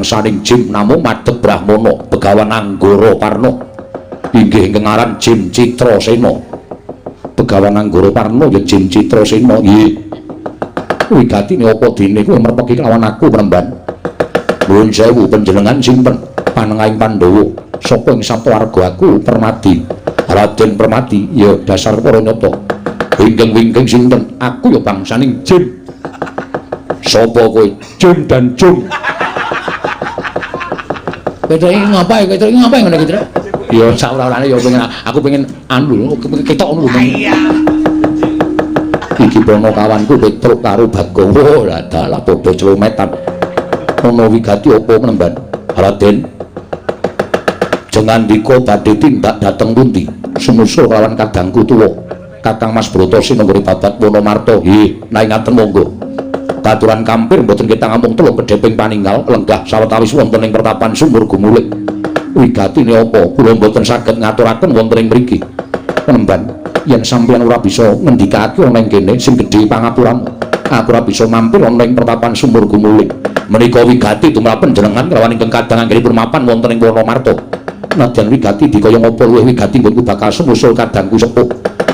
bangsaning Jim namung madhep Brahmana Begawan Anggara Parna inggih ingkang aran Jim Citrasena. Begawan Anggara Parna ya Jim Citrasena. Nggih. Wigatine apa dene kowe merpeki kelawan aku Penemban? Nuwun sewu panjenengan sinten panengahing Pandhawa sapa ing sapawarga aku Permati. Raden Permati ya dasar para nyata. Wingking-wingking sinten? Aku ya bangsaning Jim. Sapa kowe? Jim dan Jung. Kowe ngapain ngene iki, Tru? Ya saurane ya pengen aku pengen anu ketok ngono lho. Iki bono kawanku Petruk karo Bagawa lah dalah padha celometan. Ana wigati apa Penemban? Raden. Jangan diko badhe tindak dateng pundi? Sumusul lawan kadangku tuwa. Kakang Mas Bratasena nggone babat Wonomarta. Nggih, nai ngaten monggo. Baturan kampir mboten kita ngomong telung kedheping paninggal lenggah sawetawis wonten ing pertapan Sumur Gumulik. Wigatine apa? Kula mboten saged ngaturaken wonten ing mriki. Penemban, yen sampeyan ora bisa ngendikake ana ing kene sing gedhe pangapuramu, aku ora bisa mampir ana ing pertapan Sumur Gumulik. Menika wigati tumrap panjenengan kelawan ingkang kadang anggenipun mapan wonten ing Wonomarta. Nadyan wigati dikaya ngapa luwih wigati nggonku bakal sumusul kadangku sepuh.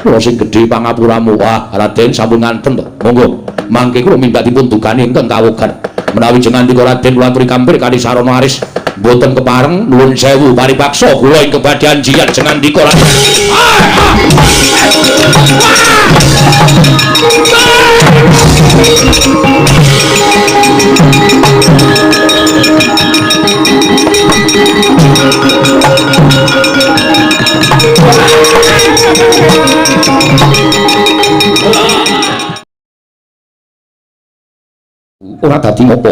Kula sing gedhe pangapuramu. Wah, Raden sampun nganten to. Monggo, mangke kula minta dipun dukani ingkang kawogan. Menawi jenengan dika Raden kula aturi kampir kanthi sarana aris boten kepareng nuwun sewu paripaksa kula ing kebadyan jiyan jenengan dika Raden. Ora dadi ngopo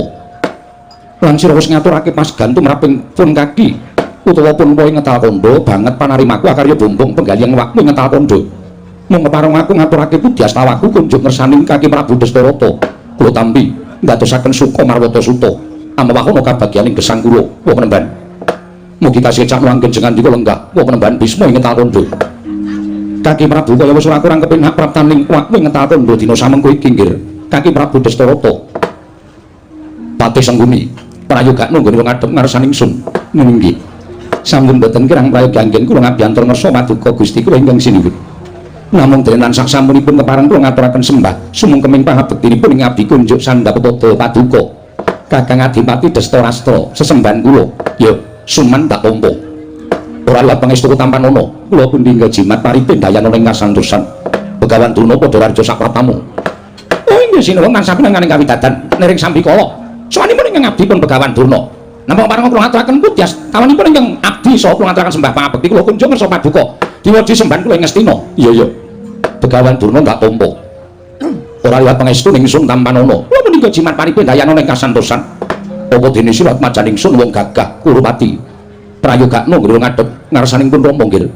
lan sira wis ngaturake pasgan tumraping pun kaki utawa pun kowe ngetal kondo banget panarimaku akarya bombong penggalian waktu ngetal kondo mung kepareng aku ngaturake budi astawaku kunjuk ngersani kaki Prabu Dastarata kula tampi ndadosaken suka marwata suta amawahono kabagyaning gesang kula wa Penemban mugi tasih cak nuwangken jenengan dika lenggah wa Penemban Bisma ing ngetal kondo kaki Prabu kaya wis ora kurang kepenak praptaning waktu ngetal kondo dina samengko iki nggih kaki Prabu Dastarata Patih Sengguni prayogakno nggone wong adhem ngarsaning sun nggih sampun boten kirang prayoga anggen kula ngabyantur ngersa paduka Gusti kula ingkang sinuwun namung denen sak sampunipun kepareng kula ngaturaken sembah sumengkeming pangabektinipun ing abdi kunjuk sandhapada paduka Kakang Adipati Dastarastra sesembahan kula ya suman tak tampa ora liwat pangestu tampan ana kula pundi jimat paripin dayana ing kasantosan Begawan Druna padha raja sapratamu oh inggih sinuwun tansah pinanganing kawidadan nering sampikala soalipun ingkang abdi pun Begawan Durna namung pareng kula ngaturaken pudyas tawanipun ingkang abdi saha kula ngaturaken sembah pangabekti kula kunjung ngersa paduka diwaji sembahan kula ing Ngastina. Iya Begawan Durna ndak tampa ora liwat pangestu ning sun tampan ana kula menika jimat paripun dayana ing kasantosan apa dene sirat majaning sun wong gagah Kurupati prayogakno nggih ngadhep ngarsaning pun Rama nggih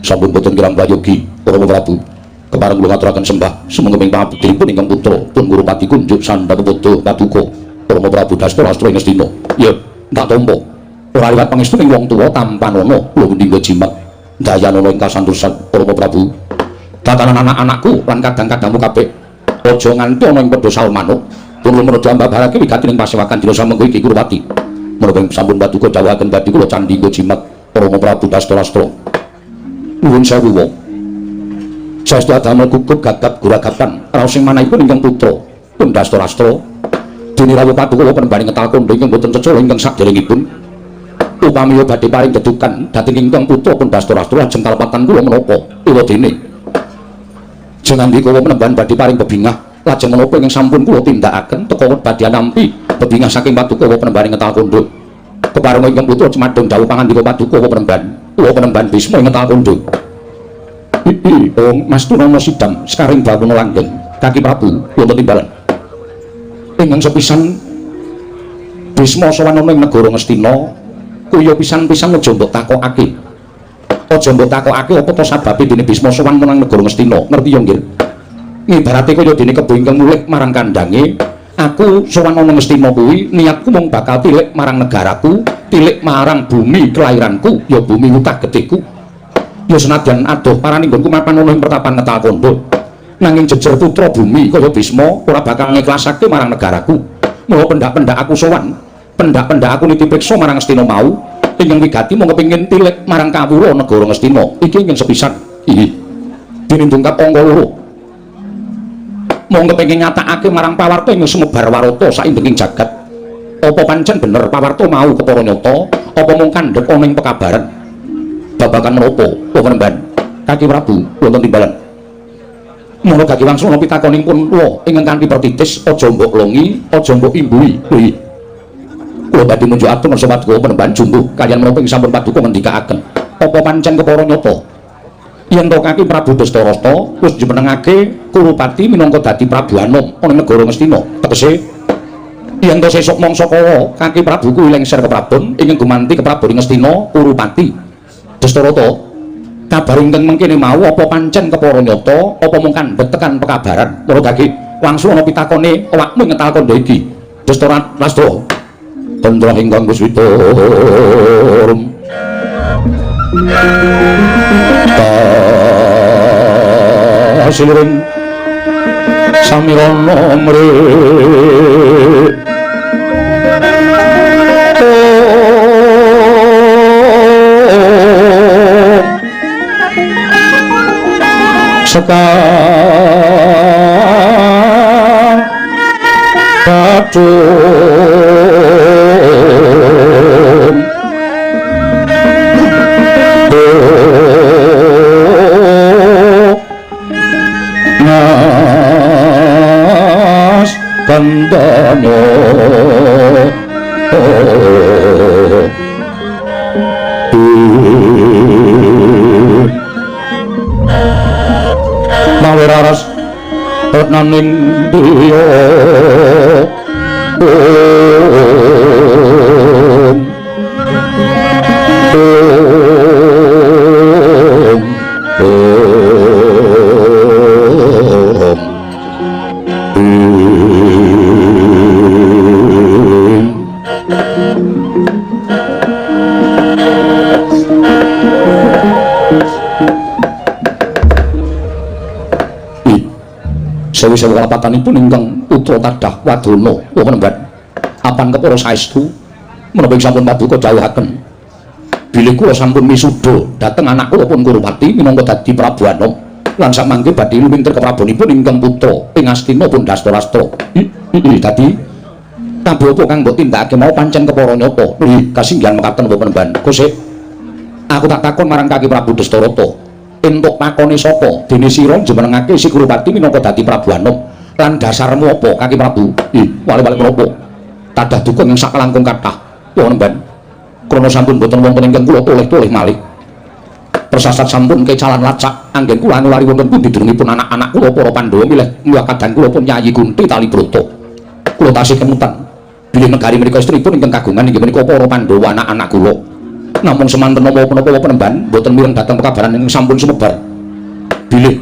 sampun boten kirang prayogi Rama Prabu kepareng kula ngaturaken sembah sumengkeming pangabektinipun ingkang putra pun Kurupati kunjuk sandhapada paduka Rama Prabu Dastarastra ing Ngastina. Ya, tak tampa. Ora liwat pangestu ing wong tuwa tampan ana kula ndingga jimat dayana ing kasantosan Rama Prabu. Datanan anak-anakku lan kadang-kadangmu kabeh aja nganti ana ing pedha salmanuk. Pun lumrah ambabarake wigati ning pasewakan dina samengko iki Kurupati. Menapa sampun paduka dawuhaken badhe kula candhingga jimat Rama Prabu Dastarastra. Nuwun sewu wong. Saestu adamel gugup gagap guragapan raos sing manahipun ingkang putra pun Dastarastra. Dene rawuh paduka kula Penemban ngetal kondo ingkang boten cecul ingkang saderengipun upami badhe paring dedukan dhateng ingkang putra pun Dastarastra lajeng kalepatan kula menapa ila dene jenengan dika Penemban badhe paring bebingah lajeng menapa ingkang sampun kula tindakaken teka badhe nampi bebingah saking paduka Penemban ngetal kondo kepareng ingkang putra cemadhong dawuh pangandika paduka Penemban Bisma ngetal kondo iki wong Mas Tunana Sidam sekaring bawana langgeng kaki Prabu wonten timbalan ingkang sepisan Bisma sowan ana ing negara Ngastina kuya pisan-pisan aja mbok takokake apa to sababe dene Bisma sowan menang negara Ngastina ngerti ya nggih ngibarate kaya dene kebo ingkang mulih marang kandange aku sowan ana Ngastina kuwi niatku mung bakal tilik marang negaraku tilik marang bumi kelairanku ya bumi utah getiku ya senadyan adoh paraning nggonku mapan ana ing pertapan Ngetal Kondo nanging jejer putra bumi kaya Bisma ora bakal ngiklasake marang negaraku. Mula pendak-pendak aku sowan pendak-pendak aku nitipiksa marang Astina mau ingkang wigati mung kepengin tilik marang kawula negara Astina iki ingkang sepisan dinindungkap angka loro mung kepengin nyatakake marang pawarta ing sumebar warata saindenging jagat apa pancen bener pawarta mau kepara nyata apa mung kandhek ana ing pekabaran babagan menapa penemban Kaki Prabu wonten timbalan mula Kaki Wangsana pitakonipun kula ingkang kanthi pertitis aja mbok longi aja mbok imbui kula badhe munjuk atur nasa paduka penemban jumbuh kaliyan menapa ing sampun paduka ngendikaaken apa pancen kepara nyata yen to Kaki Prabu Dastarata wis jumenengake Kurupati minangka dadi Prabu Anom ana negara Ngastina tegese yen to sesuk mangsa kala Kaki Prabu kuwi lengser keprabon ingkang gumanti keprabon Ngastina Kurupati Dastarata kabar ingkang mengkene mau apa pancen kepara nyata apa mung kandhet tekan pekabaran para Kaki langsung ana pitakone awakmu ngetal kandha iki Dastarata Tendra ingkang Kuswitur Siluring samirana mre sekar pacung nas kandana mawiraras retnaning diya sewu kalapatanipun ingkang putra tadah Wadana penemban apan kepara saestu menapa sampun paduka dawuhaken bilih kula sampun misuda dhateng anak kula pun Kurupati minangka dadi Prabu Anom lan samangke badhe lumintir keprabonipun ingkang putra ing Astina pun Dastarastra dadi kabeh apa kang mbok tindakake mau pancen kepara nyata kasinggihan mekaten napa penemban Gusti aku tak takon marang Kaki Prabu Dastarata entuk pakone sapa dene sira njenengake si Kurupati minangka dadi Prabu Anom lan dasarmu apa Kaki Prabu wali-wali menapa tadah duka ing sak langkung kathah penemban krana sampun boten wonten ingkang kula toleh-toleh malih persasat sampun kecalan lacak anggen kula nulari wonten pundi durungipun anak-anak kula para Pandhawa milih kadang kula pun Yayi Kunti Talibrata kula tasih kemutan bilih negari menika istripun ingkang kagungan inggih menika para Pandhawa anak-anak kula namung semanten napa-napa penemban boten mireng dhateng pekabaran ingkang sampun sumebar bilih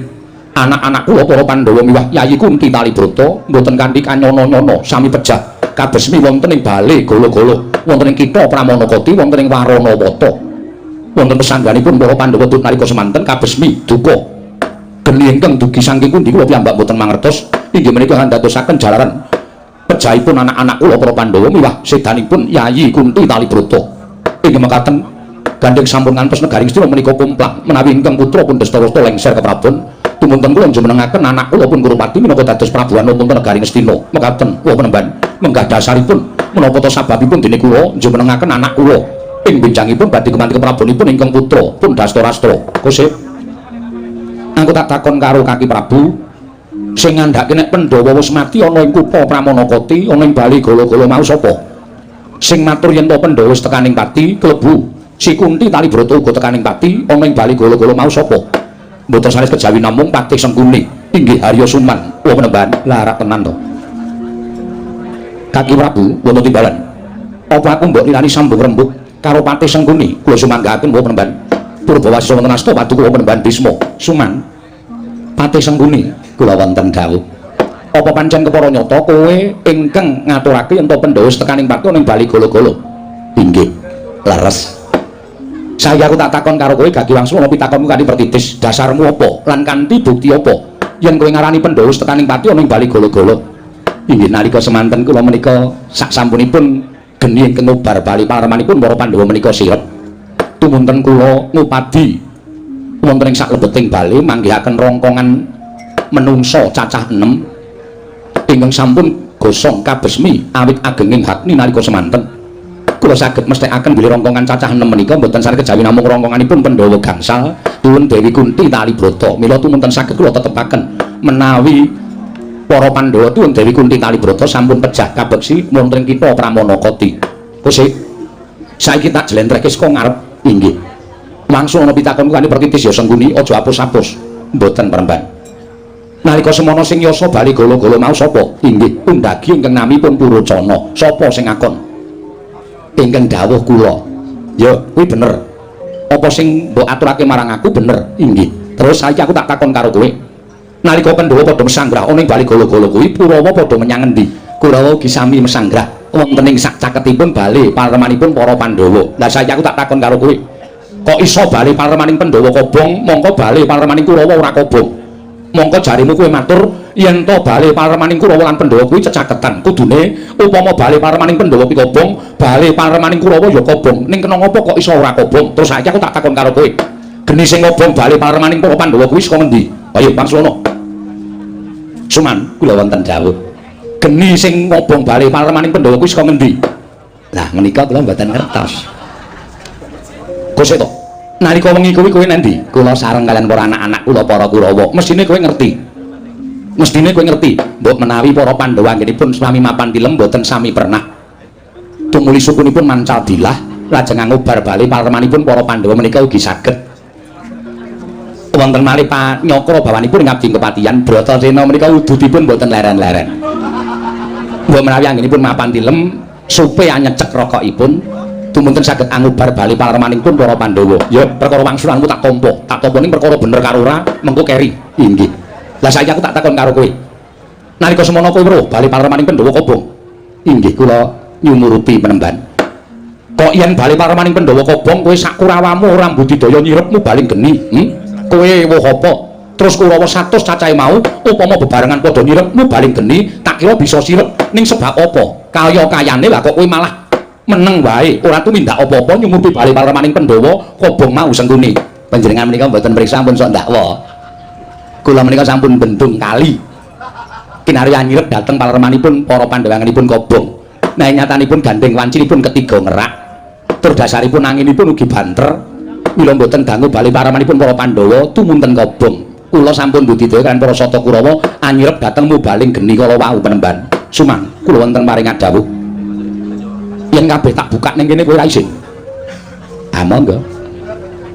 anak-anak kula para Pandhawa miwah Yayi Kunti Talibrata boten kanthi kanyana-nyana sami pejah kabesmi wonten ing bale golo-golo wonten ing kitha Pramanakati wonten ing Waranawata wonten pesangganipun para Pandhawa tut nalika semanten kabesmi duka geni ingkang dugi saking pundi kula piyambak boten mangertos inggih menika kandadosaken jalaran pejahipun anak-anak kula para Pandhawa miwah sedanipun Yayi Kunti Talibrata inggih mekaten gandeng sampun ngantos negari Ngastina menika kumplang menawi ingkang putra pun Dastarata lengser keprabon tumunten kula njenengaken anak kula pun Kurupati minangka dados Prabu Anom wonten negari Ngastina mekaten kula penemban menggah dasaripun menapa ta sababipun dene kula njenengaken anak kula ing benjangipun badhe kemanti keprabonipun ingkang putra pun Dastarastra Gusti aku tak takon karo Kaki Prabu sing ngandhake nek Pandhawa wis mati ana ing kutha Pramanakati ana ing bali golo-golo mau sapa sing matur yen to Pandhawa wis tekaning pati klebu si Kunti Talibrata uga tekaning pati ana ing bali golo-golo mau sapa mboten sanes kejawi namung Patih Sengkuni inggih Harya Suman kula penemban larak tenan to Kaki Prabu wonten timbalan apa aku mbok nilani sambung rembug karo Patih Sengkuni kula sumanggaken kula penemban Purbawasisa wonten asta paduka kula penemban Bisma Suman Patih Sengkuni kula wonten dawuh apa pancen kepara nyata kowe ingkang ngaturake ento Pandhawa tekaning pati ning bali golo-golo inggih leres saya aku tak takon karo kowe Kaki Wangsana pitakonmu kanthi pertitis dasarmu apa lan kanthi bukti apa yen kowe ngarani Pandhawa tekaning pati ning bali golo-golo inggih nalika semanten kula menika sak sampunipun geni ingkang ngubar bali paremanipun para Pandhawa menika sirep tumunten kula ngupadi wonten ing saklebeting bali manggihaken rongkongan menungsa cacah 6 ingkang sampun gosong kabesmi awit agenging hakni nalika semanten kula saged mesthekaken bilih rongkongan cacah 6 menika mboten saged kejawi namung rongkonganipun Pandhawa gangsal tuwun Dewi Kunti Talibrata mila tumunten saged kula tetepaken menawi para Pandhawa tuwun Dewi Kunti Talibrata sampun pejah kabeksi wonten kita Pramanakati Gusti saiki tak jlentrehke saka ngarep inggih langsung ana pitakon kani pertitis ya sengguni aja apus-apus mboten peremban nalika semana sing yasa bali golo-golo mau sapa inggih undagi ingkang namipun Purocana sapa sing akon ingkang dawuh kula ya kuwi bener apa sing mbok aturake marang aku bener inggih terus saiki aku tak takon karo kowe nalika Pandhawa padha mesanggrah ana ing bali golo-golo kuwi Kurawa padha menyang endi Kurawa ugi sami mesanggrah wonten ing sak caketipun bali paremanipun para Pandhawa lah saiki aku tak takon karo kowe kok iso bali paremaning Pandhawa kobong mongko bali paremaning Kurawa ora kobong mongko jarimu kowe matur yen to bali paremaning Kurawa lan Pandhawa kuwi cecaketan kudune upama bali paremaning Pandhawa kuwi kobong bali paremaning Kurawa ya kobong ning kena ngopo kok iso ora kobong terus saiki aku tak takon karo kowe geni sing kobong bali paremaning para Pandhawa kuwi saka ngendi ayo Bangsulana Suman kula wonten dawuh geni sing kobong bali paremaning Pandhawa kuwi saka ngendi lah menika kula mboten ngertos Gusti to nalika wengi kuwi kowe nendi kula sareng kalian para anak-anak kula para Kurawa mestine kowe ngerti mbok menawi para Pandhawa anggenipun sami mapan tilem mboten sami pernah tumuli sukunipun mancal dilah lajeng ngubar bali paremanipun para Pandhawa menika ugi saged wonten malih panyakra bawanipun ngabdi kepatihan Bratasena menika wujudipun mboten leren-leren mbok menawi anggenipun mapan tilem supe anyecek rokokipun tumunten saged ngubar bali paremanipun para Pandhawa ya perkara wangsulanmu tak tampa ning perkara bener karo ora mengko keri inggih lah saiki aku tak takon karo kowe nalika semana kowe weruh bali paremaning Pandhawa kobong inggih kula nyumurupi penemban kok yen bali paremaning Pandhawa kobong kowe sak Kurawamu ora budidaya nyirepmu baling geni kowe woh apa terus Kurawa 100 cacahe mau upama bebarengan padha nyirepmu baling geni tak kira bisa sirep ning sebab apa kaya-kayane lah kok kowe malah meneng wae ora tumindak apa-apa nyumurupi bali paremaning Pandhawa kobong mau sengguni panjenengan menika mboten mriksa ampun sok ndakwa kula menika sampun bendung kali kinarya nyirep dhateng paremanipun para Pandhawanipun kobong nah nyatanipun gandeng wancinipun ketiga ngerak tur dasaripun anginipun ugi banter mila mboten dangu bali paremanipun para Pandhawa tumunten kobong kula sampun budidaya kan para sata Kurawa anyirep dhateng mubaling geni kala wau penemban Suman kula wonten paring dawuh yen kabeh tak buka ning kene kowe ora isin monggo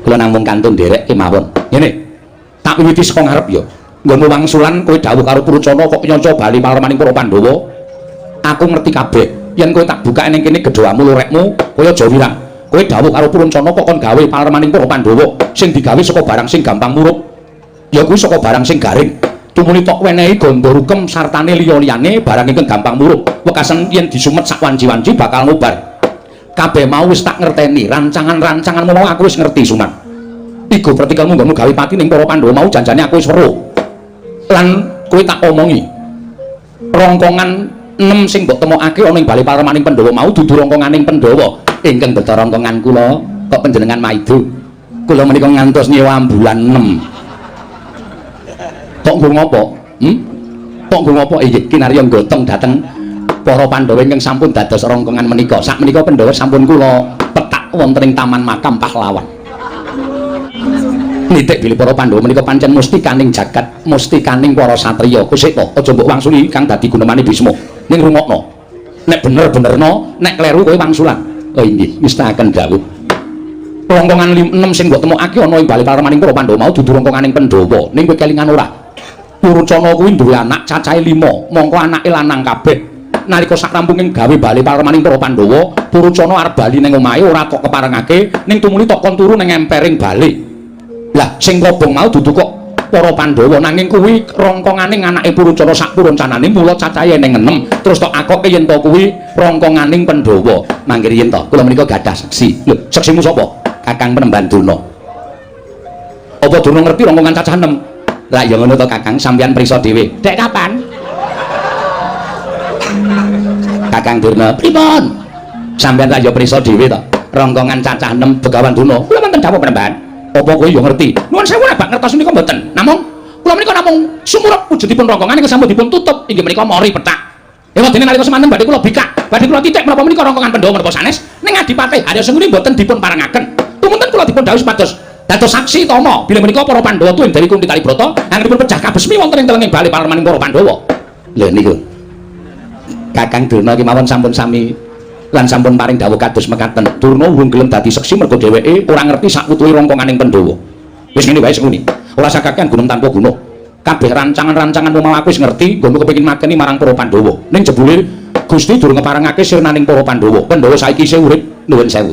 kula namung kantun nderek kemawon ngene tak wiwiti saka ngarep ya nggonmu wangsulan kowe dawuh karo Purocana kok nyanca bali paremaning para Pandhawa aku ngerti kabeh yen kowe tak buka ning kene gedhawamu lurekmu kowe aja wirang kowe dawuh karo Purocana kok kon gawe paremaning para Pandhawa sing digawe saka barang sing gampang murup ya kuwi saka barang sing garing tumuli tok wenehi ganda rukem sartane liya-liyane barang ingkang gampang murup wekasen yen disumet sak wanci-wanci bakal ngubar kabeh mau wis tak ngerteni rancangan-rancanganmu mau aku wis ngerti Sunan iku pertikelmu nggonmu gawe pati ning para Pandhawa mau janjane aku wis weruh lan kowe tak omongi rongkongan 6 sing mbok temokake ana ing bali paremaning Pandhawa mau dudu rongkonganing Pandhawa ingkang beta rongkongan kula kok panjenengan maido kula menika ngantos nyewa ambulan 6 kok nggo ngopo kok nggo ngopo iki kinarya gotong dhateng para Pandhawa ingkang sampun dados rongkongan menika sak menika Pandhawa sampun kula petak wonten ing Taman Makam Pahlawan nitik bilih para Pandhawa menika pancen mustikaning jagat mustikaning para satriya kusik to aja mbok wangsuli kang dadi gunemane Bisma ning rungokno nek bener-benerno nek kleru kowe wangsulan oh inggih ngestaken dawuh rongkongan 6 sing mbok temokake ana ing bali paremaning para Pandhawa mau dudu rongkonganing Pandhawa ning kowe kelingan ora Purocana kuwi duwe anak cacahe 5 mongko anake lanang kabeh nalika sak rampunging gawe bali paremaning para Pandhawa Purocana arep bali ning omahe ora tok keparengake ning tumuli tok kon turu ning empering bali lah sing kobong mau dudu kok para Pandhawa nanging kuwi rongkonganing anake Purocana sak puroncanane mula cacahe ning 6 terus tok akoke yen to kuwi rongkonganing Pandhawa mangkir yen to kula menika gadah seksi lho seksimu sapa Kakang Penemban Durna apa Durna ngerti rongkongan cacah 6 lah ya ngono to Kakang sampeyan prisa dhewe dek kapan Kakang Durna pripun Sampeyan tak ya prisa dhewe to. Rongkongan cacah 6 Begawan Duna. Kula wonten dawuh penembahan. Apa kowe ya ngerti? Nuwun sewu nek bak ngertos menika mboten. Namung kula menika namung sumurup wujudipun rongkongan ingkang sampun dipun tutup inggih menika mori pethak. Ewa dene nalika semanten badhe kula bikak, badhe kula titik menapa menika rongkongan Pandhawa menapa sanes ning Adipati Harya Sengkuni mboten dipun parengaken. Tumunten kula dipun dawuh supados dados saksi tama bilih menika para Pandhawa tuwin dari Kunti Kalibrata anggenipun pejah kabesmi wonten ing telenging bali paremaning para Pandhawa. Lho niku. Kakang Durna iki mawon sampun sami lan sampun paring dawuh kados mekaten. Durna wong gelem dadi seksi mergo dheweke ora ngerti sak putuhe rongkonganing Pandhawa. Wis ngene wae Sengkuni. Ora sakakean gunung tanpa gunung. Kabeh rancangan-rancangan mau aku wis ngerti, nggonku kepengin makeni marang para Pandhawa. Ning jebule Gusti durung ngeparengake sirnaning para Pandhawa. Pandhawa saiki isih urip, nuwun sewu.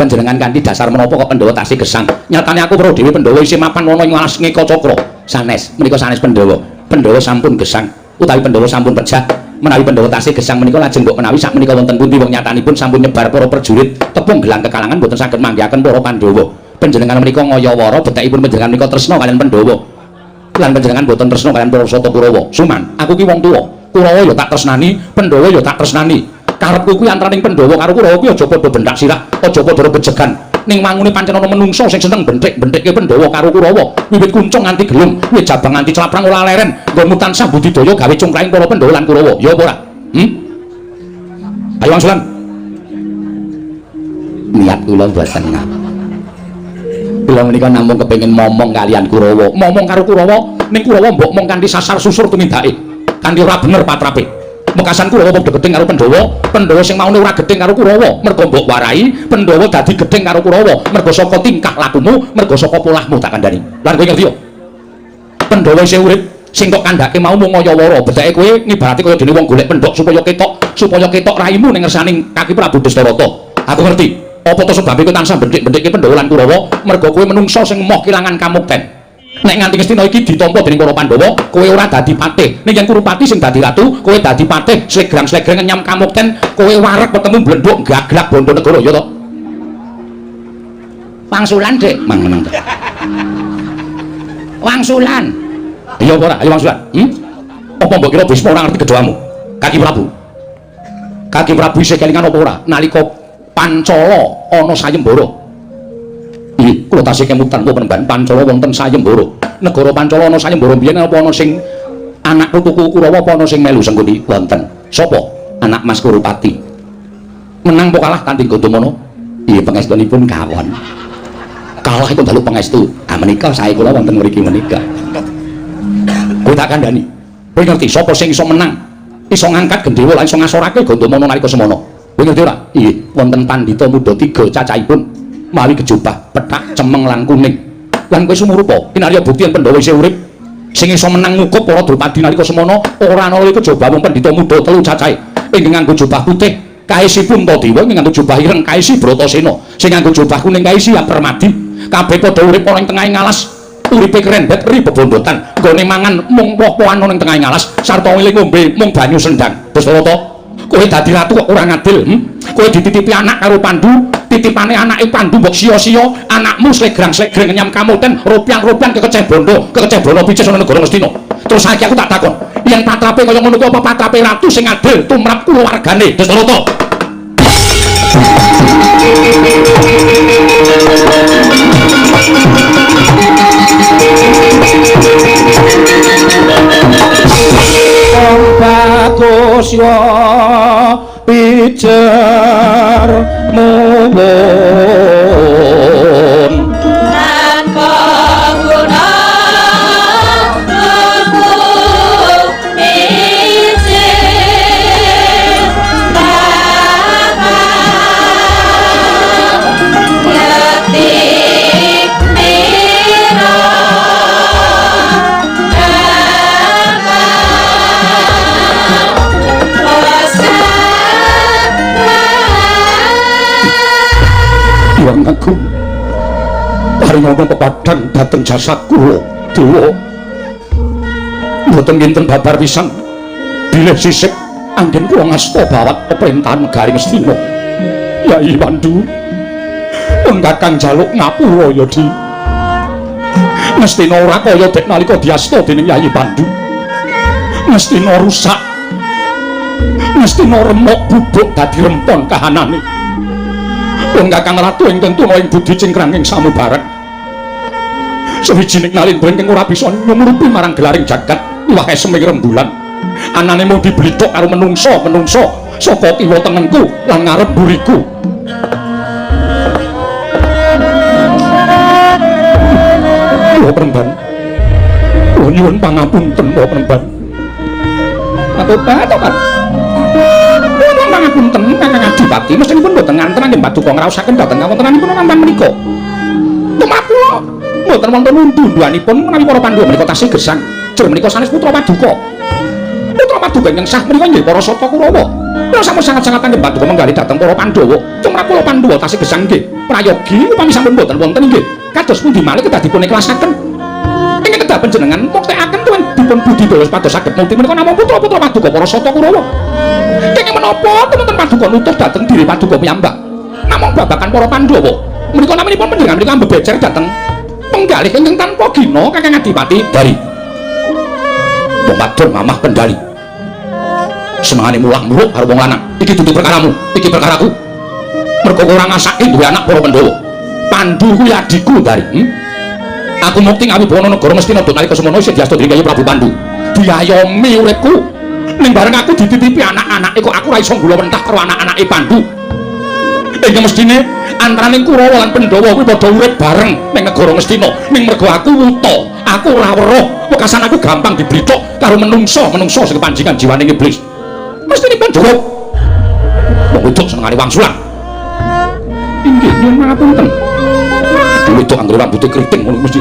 Panjenengan kanthi dasar menapa kok Pandhawa tasih gesang? Nyatane aku weruh dhewe Pandhawa isih mapan ana ing alas Ngeka Cakra. Sanes, menika sanes Pandhawa. Pandhawa sampun gesang utawi Pandhawa sampun pejah. Menawi Pandhawa tasih gesang menika lajeng mbok menawi sak menika wonten pundi wong nyatanipun sampun nyebar para prajurit tepung gelang kekalangan boten saged manggihaken para Pandhawa. Panjenengan menika ngayawara betekipun panjenengan menika tresna kaliyan Pandhawa. Lan panjenengan boten tresna kaliyan para Sata Kurawa. Suman, aku ki wong tuwa. Kurawa ya tak tresnani, Pandhawa ya tak tresnani. Karepku kuwi antaraning Pandhawa karo Kurawa kuwi aja padha bendak sirah, aja padha bejegan. Ning mangune pancen ana menungso sing seneng benthik-benthike Pandhawa karo Kurawa. Wiwit kuncung nganti gelem, wiwit jabang nganti celaprang ora leren. Nggonmu tansah budidaya gawe cungkrahing para Pandhawa lan Kurawa. Ya apa ora? Ayo wangsulan. Niat kula mboten ngapa. Kula menika namung kepengin momong kalian Kurawa. Momong karo Kurawa, ning Kurawa mbok mong kanthi sasar susur tumindake. Kanthi ora bener patrape. Mekasan Kurawa padha gedeng karo Pandhawa, Pandhawa sing maune ora gedeng karo Kurawa, mergo mbok warai, Pandhawa dadi gedeng karo Kurawa, mergo saka tingkah lakumu, mergo saka polahmu tak kandhani. Lan kowe ngerti yo? Pandhawa isih urip, sing kok kandhake mau mung ngayawara, bedake kowe ngibarati kaya dene wong golek pendhok supaya ketok raimu ning ngersaning kaki Prabu Dastarata. Aku ngerti. Apa to sebabe kowe tansah benthik-benthike Pandhawa lan Kurawa, mergo kowe menungso sing emoh kilangan kamukten. Nek nganti Ngastina iki ditampa dening para Pandhawa, kowe ora dadi patih. Ning yen Kurupati sing dadi ratu, kowe dadi patih, slegrang-slegrang nyam kamukten, kowe wareg ketemu blenduk gaglak bondo negara ya to. Wangsulan, Dik. Mang. Wangsulan. Iya apa ora? Ayo wangsulan. Apa mbok kira Bisma ora ngerti gedhamu? Kaki Prabu. Kaki Prabu isih kelingan apa ora? Nalika Pancala ana sayembara. Nggih, kula tasih kemutan kula penemban Pancala wonten sayembara. Negara Pancala ana sayembara biyen apa ana sing anak putuku Kurawa apa ana sing melu Sengkuni? Wonten. Sapa? Anak Mas Kurupati. Menang apa kalah kanthi Gandamana? Nggih, pangestunipun kawon. Kalah itu dalu pangestu. Ah menika sae kula wonten mriki menika. Kowe tak kandhani. Kowe ngerti sapa sing iso menang? Iso ngangkat Gendewa lan iso ngasorake Gandamana nalika semana. Kowe ngerti ora? Nggih, wonten pandhita muda 3 cacahipun. Mali kejubah pethak cemeng lan kuning lan kowe sumurupa kinarya bukti yen Pandhawa isih urip sing iso menang ngukup para Drupadi nalika semana ora ana iku coba wong pendhita muda 3 cacahe ing nganggo jubah putih kaisipun Tadewa ing nganggo jubah ireng kaisi Bratasena sing nganggo jubah kuning kaisi Permadi kabeh padha urip ana ing tengahing alas uripe kerendet ri bebondotan nggone mangan mung woh-wohan ana ing tengahing alas sarta ngiling ngombe mung banyu sendang Dastarata kowe dadi ratu kok ora ngadil kowe dititipi anak karo Pandu titipane anake Pandu mbok sia-sia anakmu slegrang-slegrang nyam kamuten rupian-rupian kekeceh bondo picis ana negara Ngastina terus saiki aku tak takon yen patrape kaya ngono ku apa patrape ratu sing adil tumrap kulawargane Dastarata bagus yo pijar muwun tanpa guna nurku pijar bakal yatik nira Hyang Agung paringana pepadang dhateng jasad kula Dewa mboten kinten babar pisan bilih sisik anggen kula ngasta bawat peperintahan negari Ngastina Yai Pandu pun kakang jaluk ngapura ya Di Ngastina ora kaya dek nalika diasta dening Yai Pandu Ngastina rusak Ngastina remuk bubuk dadi rempon kahanane Wong Kakang Ratu ingkang tuna ing budi cingkrang ing samubarek. Sawijining nalindra ingkang ora bisa nyumurupi marang gelaring jagat wae semih rembulan. Anane mung diblithuk karo menungso saka kiwa tengenku lan ngarep buriku. Kula Premban. Kula nyuwun pangapunten kula Premban. Atur Pak. Pangapunten Kakang Adipati mestenipun boten nganten anggen paduka ngraosaken dhateng kawontenanipun nampan menika. Tumrap kula boten wonten undu-unduanipun menawi para Pandhawa menika tasih gesang. Jero menika sanes putra paduka. Putra paduka ingkang sah menika nggih para Sata Kurawa. Kula sampun sangat-sangat anggen paduka menggali dhateng para Pandhawa. Tumrap kula Pandhawa tasih gesang nggih. Prayogi upami sampun boten wonten nggih. Kados pundi malih kedah dipun ikhlasaken. Ingkang kedah panjenengan muktekaken tuwin dipun budidaya pados saged mukti menika namung putra-putra paduka para Sata Kurawa. Kenging menapa teman-teman paduka nutuh dhateng diri paduka piyambak. Namung babagan para Pandhawa. Menika naminipun panjenengan menika bebecer dhateng penggalih ingkang tanpa gina Kakang Adipati dari wong wadon mamah kendali. Senengane mulah-muluk karo wong lanang. Iki dudu perkaramu, iki perkaraku. Mergo ora ngasake duwe anak para Pandhawa. Pandhu kuwi adikku dari. Aku mukti ngawibawana negara Mestina dok nalika semono isih diasta dening Prabu Pandhu. Diayomi uripku. Ning bareng aku dititipi anak-anake kok aku ora iso nggula mentah karo anak-anake Pandhu. Ing mestine antaraning Kurawa lan Pandhawa kuwi padha urip bareng ning negara Mestina. Ning mergo aku wuta, aku ora weruh, wekasan aku gampang diblithuk karo menungso sing panjingan jiwane iblis. Mestinipun Pandhawa wong wedok senengane wangsulan. Inggih nyuwun pangapunten. Wedok anggere rambute kriting ngono mesti.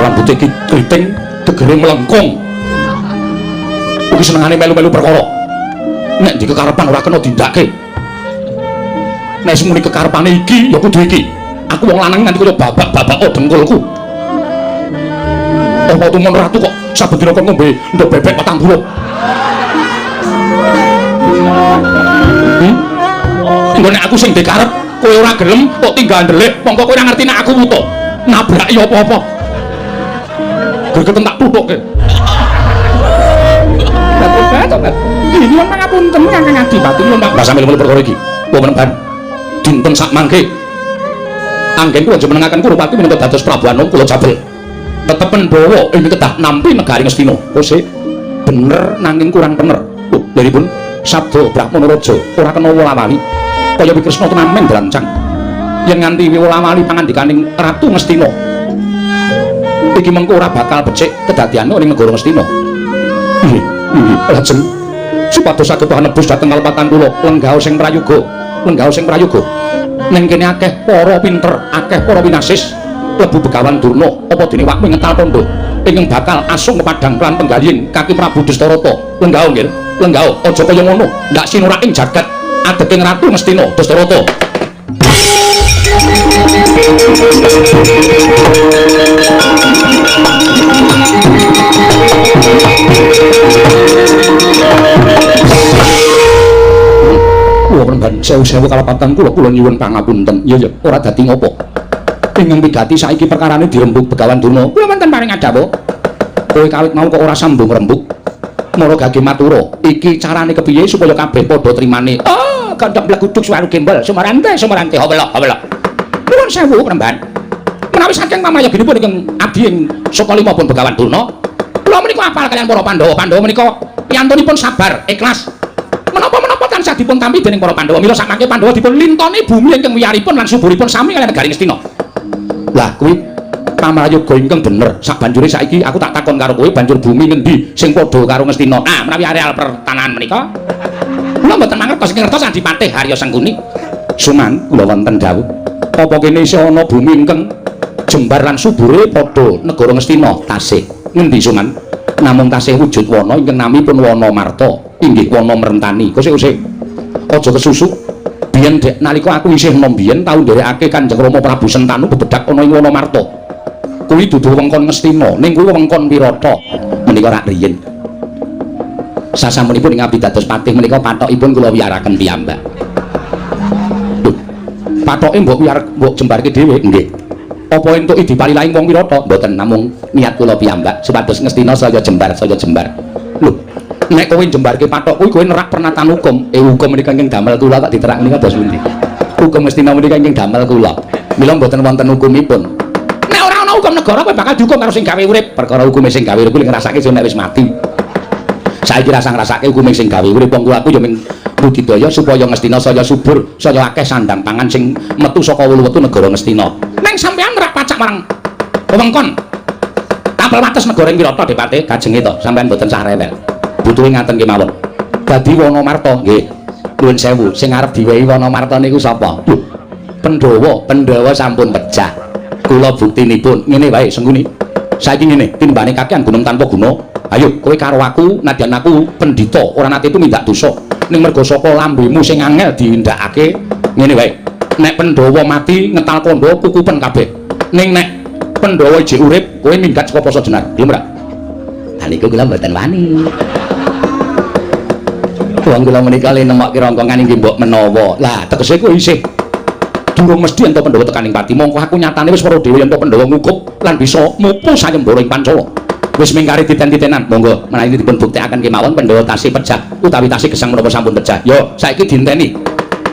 Rambute kriting gegere melengkung. Iki senengane melu-melu perkara. Nek di kekarepan ora kena dindake. Nek sing muni kekarepane iki ya kudu iki. Aku wong lanang nganti kaya babak-babak dengkulku. Apa tumun ratu kok saben dina kok ngombe nduk bebek 40. Engko nek aku sing dikarep kowe ora gelem kok tinggal ndelik, mongko kowe ora ngerti nek aku wuta. Nabraki apa-apa. Gregeten tak tutukke. Betul. Ini yang pangapunten Kakang Adipati nyuwun basa melu perkara iki. Wonten ban dinten sak mangke. Anggen kula njenengaken Kurupati minangka dados Prabu Anung kula jabel. Tetep Pandhawa ini kedah nampi negari Ngastina. Ose bener nanging kurang bener. Liripun sabda Brahmana Raja ora kena wola-wali. Kaya Kresna tenamen drancang. Yen nganti wola-wali pangandikaning Ratu Ngastina. Iki mengko ora bakal becik kedadiane ning negara Ngastina. Lajeng supados saged nebus dhateng kalepatan kula lenggah sing prayoga ning kene akeh para pinter akeh para winasis klebu Begawan Durna apa dene Wakmi Ngetal Pandha ingkang bakal asung kepadang lan penggalihing kaki Prabu Dastarata lenggah nggih lenggah aja kaya ngono ndak sinuraking jagat adeking Ratu Ngastina Dastarata. Kula Premban sewu-sewu kalapatan kula nyuwun pangapunten. Ya ora dadi ngopo. Ingkang pigati saiki perkarane dirembug Begawan Durna. Kula wonten paring adhawa. Kowe kawit mau kok ora sambung rembug. Mara gage matura, iki carane kepiye supaya kabeh padha trimane. Oh, kandhak blaguduk suwaru gembel, sumarante hawela. Nuwun sewu Premban. Menawi saking pamayaginipun ingkang abdi ing saka limapun Begawan Durna, kula menika apal kaliyan para Pandhawa. Pandhawa menika piyantunipun sabar, ikhlas. Menapa-menapa tansah dipun tampi dening para Pandhawa. Mila samangke Pandhawa dipun lintoni bumi ingkang wiyaripun lan suburipun sami kaliyan negari Ngastina. Lah kuwi pamrayoga ingkang bener. Sabanjure saiki aku tak takon karo kowe banjur bumi ngendi sing padha karo Ngastina. Ah, menawi areal pertanahan menika kula mboten mangertos ngertos Adipati Harya Sangkuni. Suman kula wonten dawuh. Apa kene isih ana bumi ingkang jembar lan subure padha negara Ngastina tasih. Ngendi Suman? Namung tasih wujud wana ingkang namipun wana Marta. Inggih wana Mrentani. Kosek-kosek. Aja kesusu. Biyen dek nalika aku isih enom biyen tau nderekake Kanjeng Rama Prabu Sentanu bebedak ana ing wana Marta. Kuwi dudu wewengkon Ngastina, ning kuwi wewengkon Wirata. Menika rak riyin. Sasampunipun ing abdi dados patih menika pathokipun kula wiyaraken piyambak. Lho. Pathoke mbok jembarke dhewe nggih. Apa entuk dipalilaing wong Wirata? Mboten namung niat kula piyambak supados Ngastina saya jembar. Lho. nek kowe jembarke pathok kuwi kowe nerak pernatan hukum. Hukum menika ingkang damel kula tak diterak menika dos pundi. Hukum Ngastina menika ingkang damel kula. Mila mboten wonten hukumipun. Nek ora ana hukum negara kowe bakal dihukum karo sing gawe urip. Perkara hukume sing gawe urip kuwi ngrasake sing nek wis mati. Saiki rasa ngrasake hukume sing gawe urip wong kula aku ya ming budidaya supaya Ngastina saya subur, saya akeh sandang pangan sing metu saka wulu-wetu negara Ngastina. Ning sampean nerak pacak marang wewengkon tapel wates negara ing Wirata Dipate kajenge to sampean mboten sah rewel. Butuhe ngaten kemawon. Dadi Wonomarta nggih. Nuwun sewu, sing arep diwehi Wonomarta niku sapa? Lho, Pandhawa sampun pecah. Kula buktinipun ngene wae Sengguni. Saiki ngene, timbane kakean gunung tanpa guna. Ayo kowe karo aku, nadyan aku pendhita, ora nate tumindak dosa. Ning mergo saka lambemu sing angel diindakake, ngene wae. Nek Pandhawa mati ngetal kandha kukupen kabeh. Ning nek Pandhawa isih urip, kowe minggat saka Pasa Jenar. Lho, Mbak. Lah niku kula mboten wani. Wong kula menika le nemokke rongkongan inggih mbok menawa. Lah tegese kuwi isih durung mesti ento Pandhawa tekaning pati. Mongko aku nyatane wis weruh dhewe ento Pandhawa ngukup lan bisa mupu sayembara ing Pancala. Wis mingkari titen-titenan. Monggo menawi dipun buktekaken kemawon Pandhawa tasih pecah utawi tasih gesang menapa sampun pecah. Yo saiki dinteni.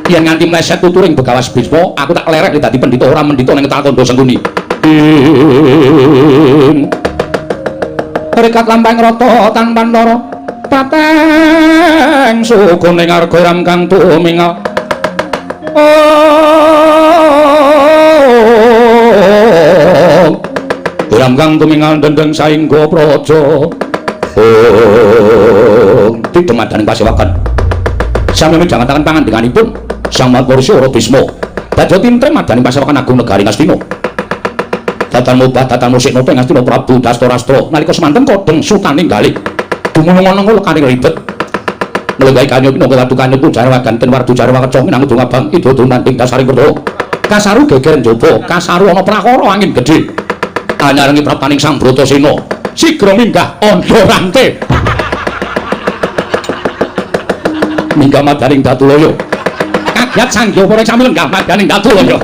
Yen nganti mleset tuturing Begawas Bisma, aku tak lerek dadi pendhita ora mendhita ning Talkandha Sengguni. Rekat lampahing rata tan Pandara. Pateng sukuning arga ram kang tumingal. Ram kang tumingal dendeng saingga praja. Didemadaning pasewakan. Sami midhangaken pangandikanipun Sang Mahapurusa Ora Bisma. Badhe tintrem madaning pasewakan agung negari Ngastina. Datan mubah datan musik nopo Ngastina Prabu Dastarastra nalika semanten kodheng sutaning galih. Dumunung ana lekaring ribet. Mlenggahi kanyup napa watu kanyup Jarwa ganten wardu Jarwa keca minangka donga bang ida dunanting dasaring Werta. Kasaru geger njaba, kasaru ana prakara angin gedhe. Anyarengi praptaning Sang Bratasena. Sigra minggah andha rante. Minggah madaning Datulaya. Kagyat Sangya para sami lenggah madaning Datulaya.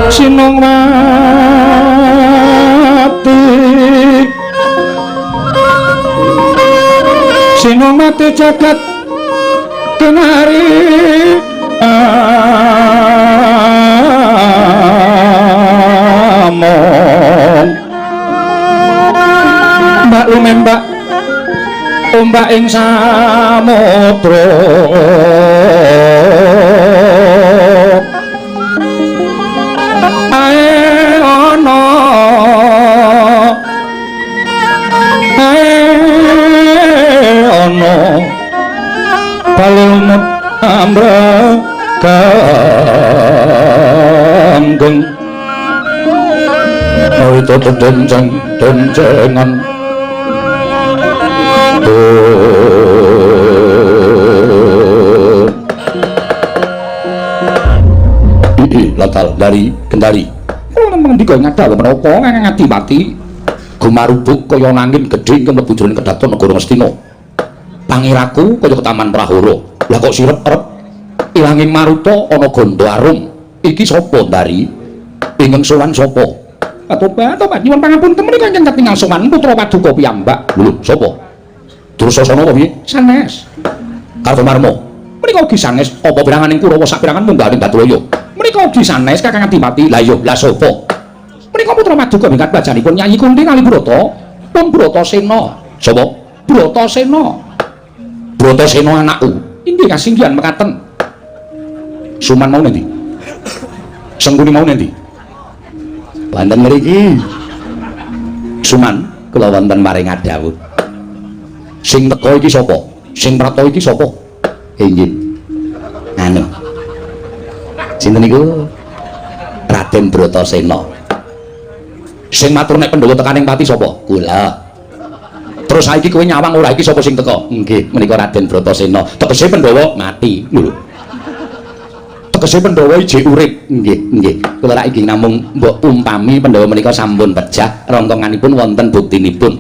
Sinong mati Sinong mati jagat kenari amon mbak lumembak ombak ing samudra ae ana balung ambraganggeng awit dencengan latal dari kendali kula ngendika ngadhawa menapa ngati mati gumarubuk kaya nangin gedhe ing mlebu jroning kedaton negara Ngastina pangiraku kaya ketaman prahara lah kok sirep-rep ilanging maruta ana gandha arum iki sapa dari ingkang sowan sapa atobat nyuwun pangapunten menika ingkang ketingal sowan putra paduka piyambak lho sapa Dursasana apa piye sanes Kartomarma menika ugi sanes apa biranganing Kurawa sak birangan munggaling Batraya menika ugi sanes Kakang Adipati lha iya lah sapa menika putra paduka mingkat bajanipun Nyanyi Kunti kali Brata pun Bratasena sapa Bratasena Bratasena anakku inggih kasinggihan mekaten Suman mau nanti Sengguni mau nanti wonten mriki Suman kula wonten maring adhawuh sing teka iki sapa sing prata iki sapa inggih anu sinten niku Raden Bratasena sing matur nek Pandhawa tekaning pati sapa kula terus saiki kowe nyawang ora iki sapa sing teka nggih menika Raden Bratasena tegese Pandhawa mati lho tegese Pandhawa ijik urip nggih kula rak iki namung mbok umpami Pandhawa menika sampun pejah rongkonganipun wonten buktinipun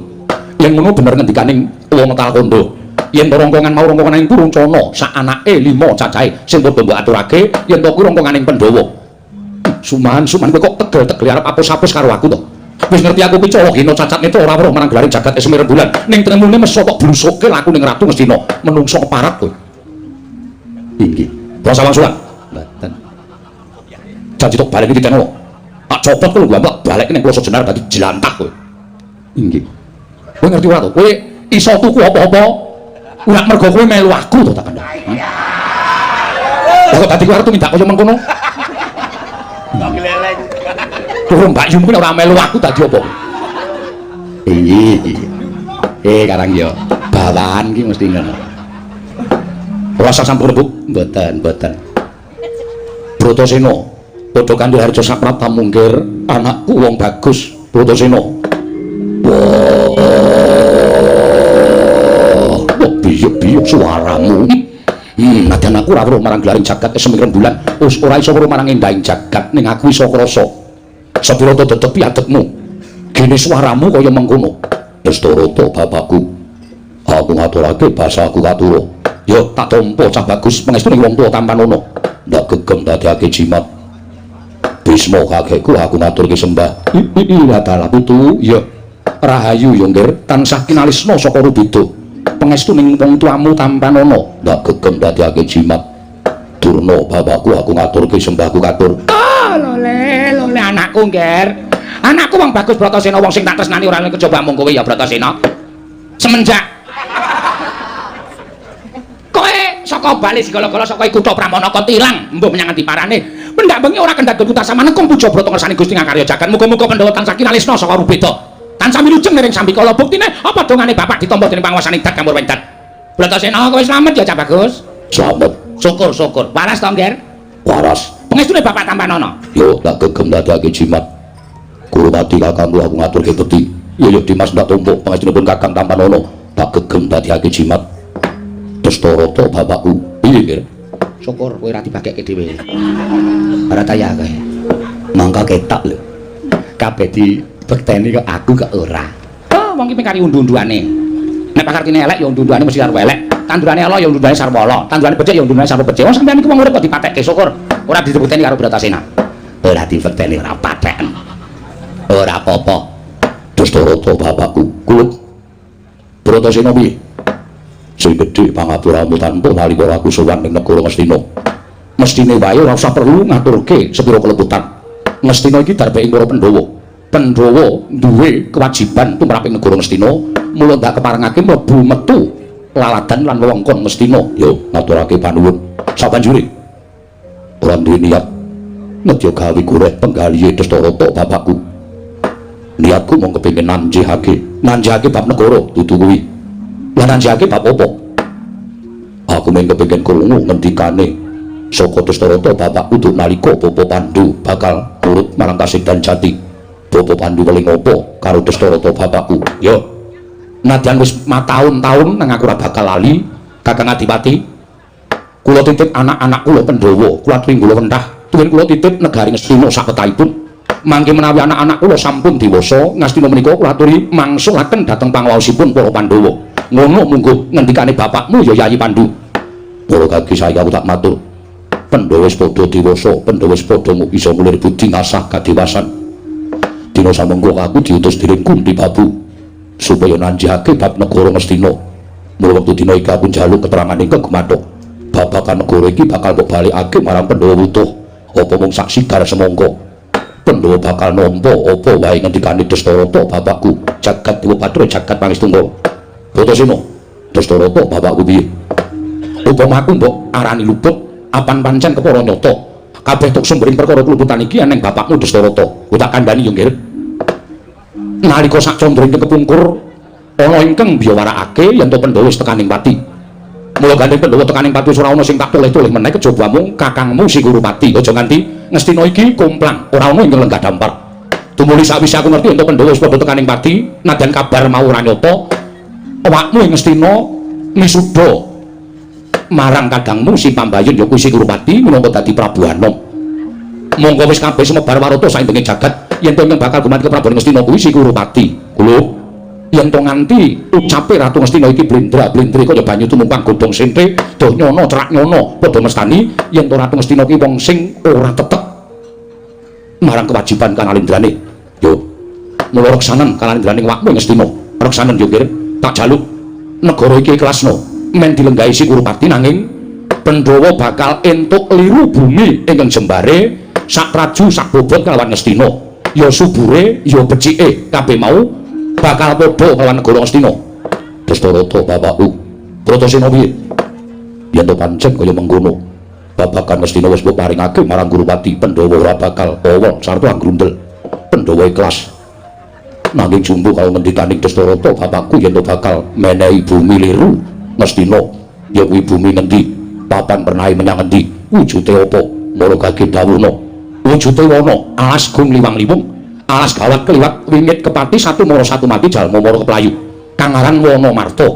yen ngono bener ngendikaning wong Talkanda yen rongkongan mau rongkonganing Puruncana sak anake 5 cacahe sing padha mbok aturake yen to kuwi rongkonganing Pandhawa suman kowe kok tegel-tegel arep apus-apus karo aku to wis ngerti aku picawa gina cacat netra ora weruh marang gelaring jagat esmir bulan ning tremune meso kok blusuke laku ning Ratu Ngastina menungso keparat kowe inggih basa wangsulan mboten janji tok balik iki diteno tak copot kowe lho mbak balik ning kloso jenar dadi jelantah kowe inggih kowe ngerti ora to kowe iso tuku apa-apa ora mergo kowe melu aku to tak kandhani kok dadi kowe arep minta kaya mengkono turun Mbak Yum ora melu aku dadi apa iya karang ya bawaan ki mesti ngono rasa sampun Bu mboten Bratasena padha kandha Harja Saprata mungkir anakku wong bagus Bratasena biye suaramu nadyan aku ora weruh marang gelaring jagat semiren bulan wis ora iso weruh marang endahing jagat ning aku iso krasa Sabirata dedepi adekmu gene suaramu kaya mengkono Dastarata bapakku aku ngaturake basa aku katura ya tak tampa cah bagus pangestu ning wong tuwa tampan ono ndak gegem dadekake jimat Bisma kakekku aku ngaturke sembah iya dalah putu ya rahayu ya nggir tansah kinalisna saka Rubida pangestu ning wong tuamu tampan ono ndak gegem dadekake jimat Durna bapakku aku ngaturke sembahku katur lole anakku ngger anakku wong bagus Bratasena wong sing tak tresnani ora kejaba mung kowe ya Bratasena semenjak kowe saka bali segala-gala saka kutha Pramanaka tilang mbuh menyang diparane pendak bengi ora kendhat Kutasama nekung puja brata ngersani Gusti Ngakarya jagat muga-muga Pandhawa tansah kinalisna saka Rubeda tansah wilujeng nering Sambikala buktine apa dongane bapak ditampa dening panguwasaning dat kamur wendat Bratasena kowe slamet ya cah bagus slamet syukur waras to ngger waras pengestune bapak Tampanana yo tak gegem dadekake jimat Kurumati kakangku aku ngaturke peti yo Dimas ndak tumpuk pengestunipun Kakang Tampanana tak gegem dadekake jimat Dastarata bapakku piye nggih syukur kowe ora dibageke dhewe ora kaya kowe mangka ketok lho kabeh dibekteni kok aku kok ora wong ki kari undu-unduane nek pakartine elek ya undu-unduane mesti karo elek tandurane ala ya undune sarwa ala tandurane becik ya undune sarwa becik wong sampeyan iki wong urip kok dipatekke syukur ora disebuteni karo Bratasena ora dipeteni ora patheken. Ora apa-apa. Dastarata bapakku, kulub. Bratasena piye? Sing gedhe pangapuramu tanpa nalika aku sowan ning negara Ngastina. Mestine wae ora usah perlu ngaturke sepira kelebutan. Ngastina iki darbeking para Pandhawa. Pandhawa duwe kewajiban tumrap ing negara Ngastina, mula ndak keparengake mlebu metu laladan lan wewengkon Ngastina. Yo ngaturake panuwun. Sabanjure ora duwe niat nedya gawe goreh penggalihe Dastarata bapakku. Niatku mung kepengin nanjihake bab negara dudu kuwi. Lah nanjihake bab apa? Aku mung kepengin krungu ngendikane saka Dastarata bapakku duk nalika Bapa Pandhu bakal nurut marang Kasidhan Jati. Bapa Pandhu weling apa karo Dastarata bapakku? Yo. Nadyan wis mataun-taun nang aku ora bakal lali, Kakang Adipati. Kula titip anak-anak kula Pandhawa, kula Tringgala Wentah, tuwin kula titip negari Ngastina saketahipun. Mangke menawi anak-anak kula sampun dewasa, Ngastina menika kula aturi mangsulaken dhateng pangawaosipun para Pandhawa. Ngono mungguh ngendikane bapakmu ya Yayi Pandhu. Para kaki saya tak matur. Pandhawa wis padha dewasa, Pandhawa wis padha bisa mulir budi ngasah kadewasan. Dina samengko aku diutus dening Kunti Babu supaya nanjihake bab negara Ngastina. Mula wektu dina iki aku njaluk keterangan ingkang gumathok. Babagan negara iki bakal mbok balikake marang Pandhawa wutuh. Apa mung sak sigar semangka? Pandhawa bakal nampa apa wae ngendikane Dastarata bapakku. Jagat Dewa Bathara jagat Pangestunggal. Bratasena, Dastarata bapakku piye? Upama aku mbok arani luput, apan pancen kepara nyata. Kabeh tuk sumbering perkara keluputan iki aneng bapakmu Dastarata. Utak kandhani yo nggih. Nalika sak condring kepungkur ana ingkang biyawarakake yen to Pandhawa wis tekaning pati. Mula gandeng Pandhawa tekaning pati ora ana sing tak toleh-toleh meneh kejaba mung kakangmu Si Kurupati. Aja nganti Ngastina iki kumplang, ora ana ingkang lenggah dampar. Tumuli sawise aku ngerti yen to Pandhawa wis padha tekaning pati, nadyan kabar mau ora nyata, awakmu ing Ngastina misuda marang kadangmu Si Pambayun ya kuwi Si Kurupati minangka dadi Prabu Anom. Monggo wis kabeh sumebar warata saindenge jagat yen to ingkang bakal gumanti Prabu Ngastina kuwi Si Kurupati. Kulo yen to nganti ucape Ratu Ngastina iki blendra-blendre kaya banyu tumumpang godhong sente, do nyono cerak nyono padha mestani yen to Ratu Ngastina ki wong sing ora tetek marang kewajiban kanalindrane. Yo mula reksanen kanalindrane awakmu Ngastina. Reksanen yo nggih tak jaluk negara iki ikhlasno men dilenggahi Si Kurupati nanging Pandhawa bakal entuk liru bumi ingkang jembare sak praju sak bobot kalawan Ngastina. Ya subure ya becike kabeh mau bakal padha kalawan negara Ngastina. Dastarata bapakku, Bratasena piye? Yen to pancen kaya mengkono, babagan Ngastina wis mbok paringake marang Kurupati, Pandhawa ora bakal awon sarta anggrundel. Pandhawa ikhlas. Nanging jumbo karo ngendikaning Dastarata bapakku yen to bakal menehi bumi liru Ngastina. Ya kuwi bumi ngendi? Papan pernahe menyang ngendi? Wujude apa? Mara gage dawuhna. Wujude wana, alas gung liwang-liwung. Alas gawat keliwat wingit kepati satu mara satu mati jalma mara keplayu. Kang aran Wanamarta.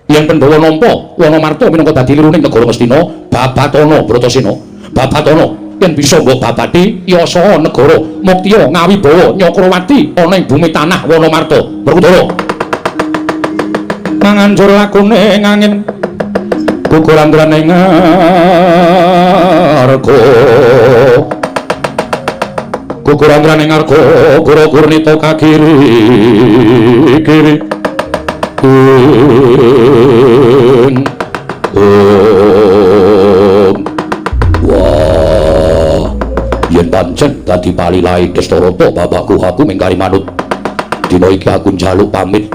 Yen Pandhawa nampa Wanamarta minangka dadi liruning negara Ngastina, Babatana Bratasena. Babatana yen bisa mbok babati yasa negara Muktiya Ngawibawa Nyakrawati ana ing bumi tanah Wanamarta. Werkudara. Manganjur lakune ngangin kukurandrane ngarga. Kukurandrane ngarga Guru Gurnita kakiri-kiri. Wah, yen pancen dadi palilahe Dastarata bapakku aku mingkari manut. Dina iki aku njaluk pamit.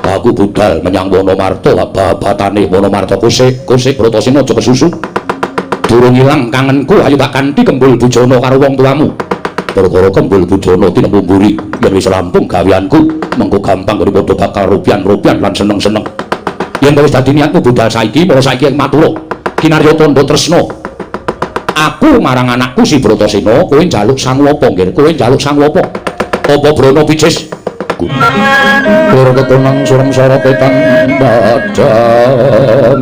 Aku budal menyang Wanamarta, babatane Wanamarta kusik Bratasena aja kesusu. Durung ilang kangenku ayo tak kanthi kembul bujana karo wong tuamu. Perkara kembul bujana tinembu mburi yen wis rampung gaweanku mengko gampang karo padha bakal rupian-rupian lan seneng-seneng. Yen wis dadi niatmu budal saiki, para saiki matur kinarya tandha tresna. Aku marang anakku Si Bratasena, kowe njaluk sangu apa nggih? Kowe njaluk sangu apa? Apa brana picis? Loro ketonang surang sarapetan badan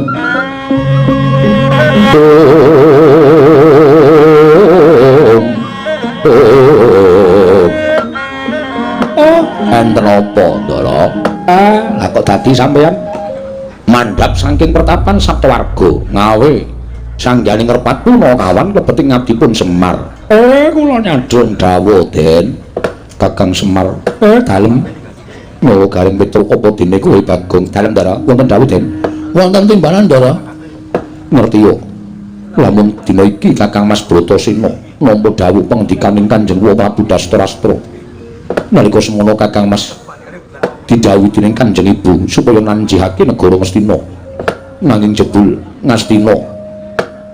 enten apa Ndara? Lah kok dadi sampeyan mandhap saking pertapan Saptawarga ngawe sang jaling ngerpat puno kawan lebeting ngabdipun Semar. kula nyadran dawuh Den Kakang Semar dalem nyawa garing Petruk apa dene kowe Bagong dalem Ndara wonten dawuh Den wonten timbalan Ndara ngerti yo lamun dina iki Kakang Mas Bratasena nampa dawuh pangandikaning Kanjeng Prabu Dastarastra nalika semono Kakang Mas didhawuhi dening Kanjeng Ibu supaya nanjihake negara Ngastina nanging jebul Ngastina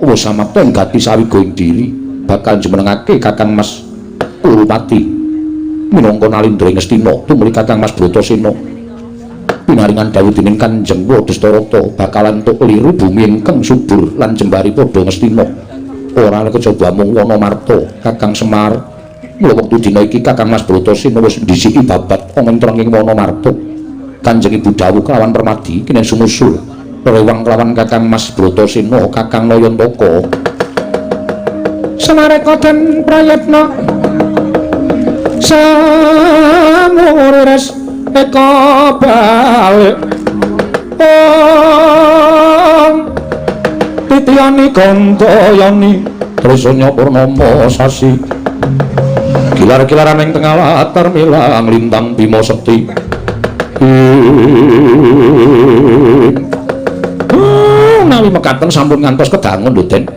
wis samapta ing gati sawiga ing diri bakal jumenengake Kakang Mas Kurupati minangka nalindra Ngastina tumuli Kakang Mas Bratasena pinaringan dawuh dening Kanjeng Dastarata bakalan tuk liru bumi ingkang subur lan jembari padha Ngastina ora kejaba mung Wonomarta Kakang Semar mula wektu dina iki Kakang Mas Bratasena wis ndhisiki babat omentrenging Wonomarta Kanjeng Ibu dawuh kelawan permadi kene sumusul rewang kelawan Kakang Mas Bratasena Kakang Nayantaka samareka den prayatna samures eka balik titiyani gandayani tresnya purnama sasi kilar-kilaran ing tengah latar milang lintang Bima Sekti nawi mekaten sampun ngantos kedangun lho Den